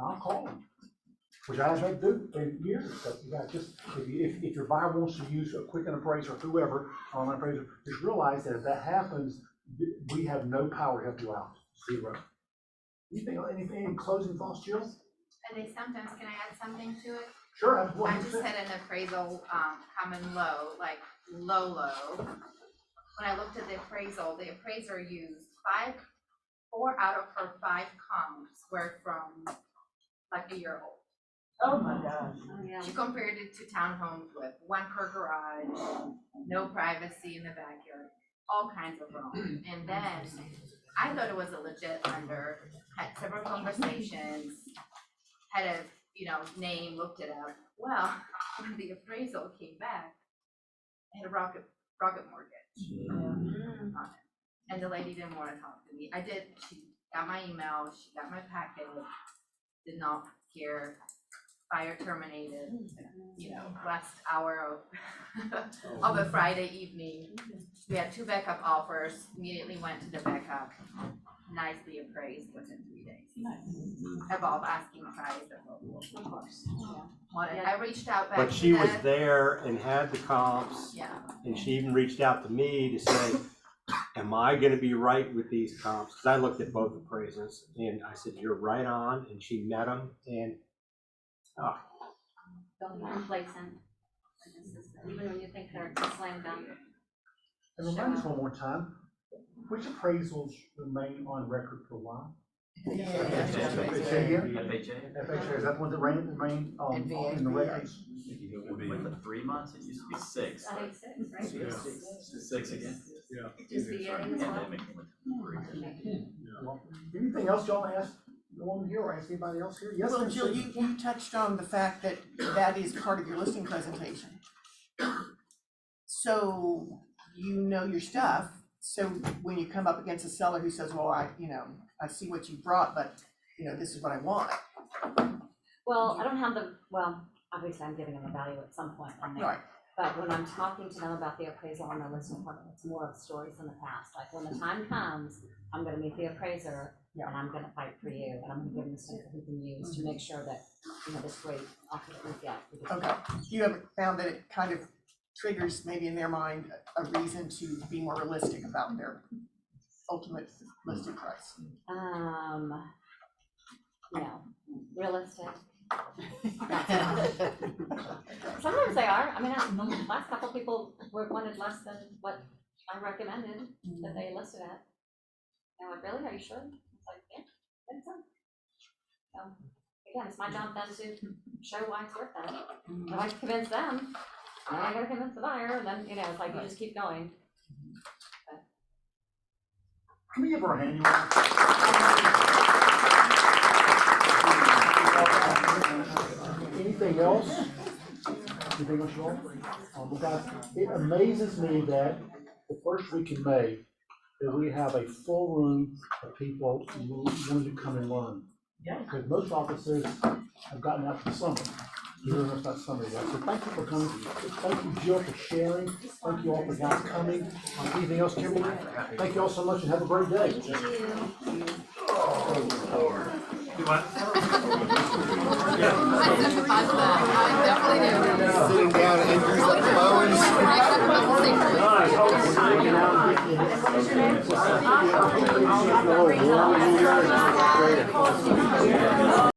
I'll call them, which I haven't do in years. So you got just, if your buyer wants to use a Quicken appraiser or whoever, online appraiser, just realize that if that happens, we have no power to help you out, zero. Any closing thoughts, Jill? And they sometimes, can I add something to it? Sure, I absolutely. just had an appraisal, come in low, like low. When I looked at the appraiser used 4 out of her 5 comps were from like a year old. Oh my gosh. She compared it to townhomes with 1-car garage, no privacy in the backyard, all kinds of wrong. And then I thought it was a legit lender, had several conversations, had a, name, looked it up. Well, when the appraisal came back, it had a rocket mortgage on it. And the lady didn't want to talk to me. She got my email, she got my packet, did not care. Fire terminated, last hour of a Friday evening. We had 2 backup offers, immediately went to the backup, nicely appraised within 3 days. Above asking price, of course. I reached out back to But she was them. there and had the comps. Yeah. And she even reached out to me to say, am I gonna be right with these comps? Cause I looked at both appraisals and I said, you're right on, and she met them and, Don't be complacent. Even when you think they're a slam dunk. And remind us one more time, which appraisals remain on record for a while? Say again? FHA, is that the one that remain in the records? With the 3 months, it used to be 6. I think 6, right? 6 again. Yeah. Just beginning as well. Anything else y'all ask the woman here or ask anybody else here? Yes, Well, Ms. Jill, Stevens? you touched on the fact that that is part of your listing presentation. So you know your stuff, so when you come up against a seller who says, well, I see what you brought, but, this is what I want. Well, I don't have obviously I'm giving them a value at some point in there. Right. But when I'm talking to them about the appraisal on their listing appointment, it's more of stories from the past. Like when the time comes, I'm gonna meet the appraiser and I'm gonna fight for you and I'm gonna give them something that we can use to make sure that, this great offer that we get. Okay, you haven't found that it kind of triggers maybe in their mind a reason to be more realistic about their ultimate listing price? Realistic. Sometimes they are. I mean, the last couple people wanted less than what I recommended that they listed at. And I'm like, really? Are you sure? It's like, yeah, I think so. So again, it's my job then to show why it's worth that. If I convince them, then I gotta convince the buyer, and then it's like you just keep going. Can we give her a hand? Anything else? Anything else, y'all? Guys, it amazes me that the first week in May, that we have a full room of people who want to come and learn. Because most offices have gotten out for the summer. It's not summer yet. So thank you for coming. Thank you, Jill, for sharing. Thank you all for guys coming. Anything else, Kimberly? Thank you all so much and have a great day. Thank you. I sympathize with that, I definitely do. Sitting down and Andrew's up the loans. Nice.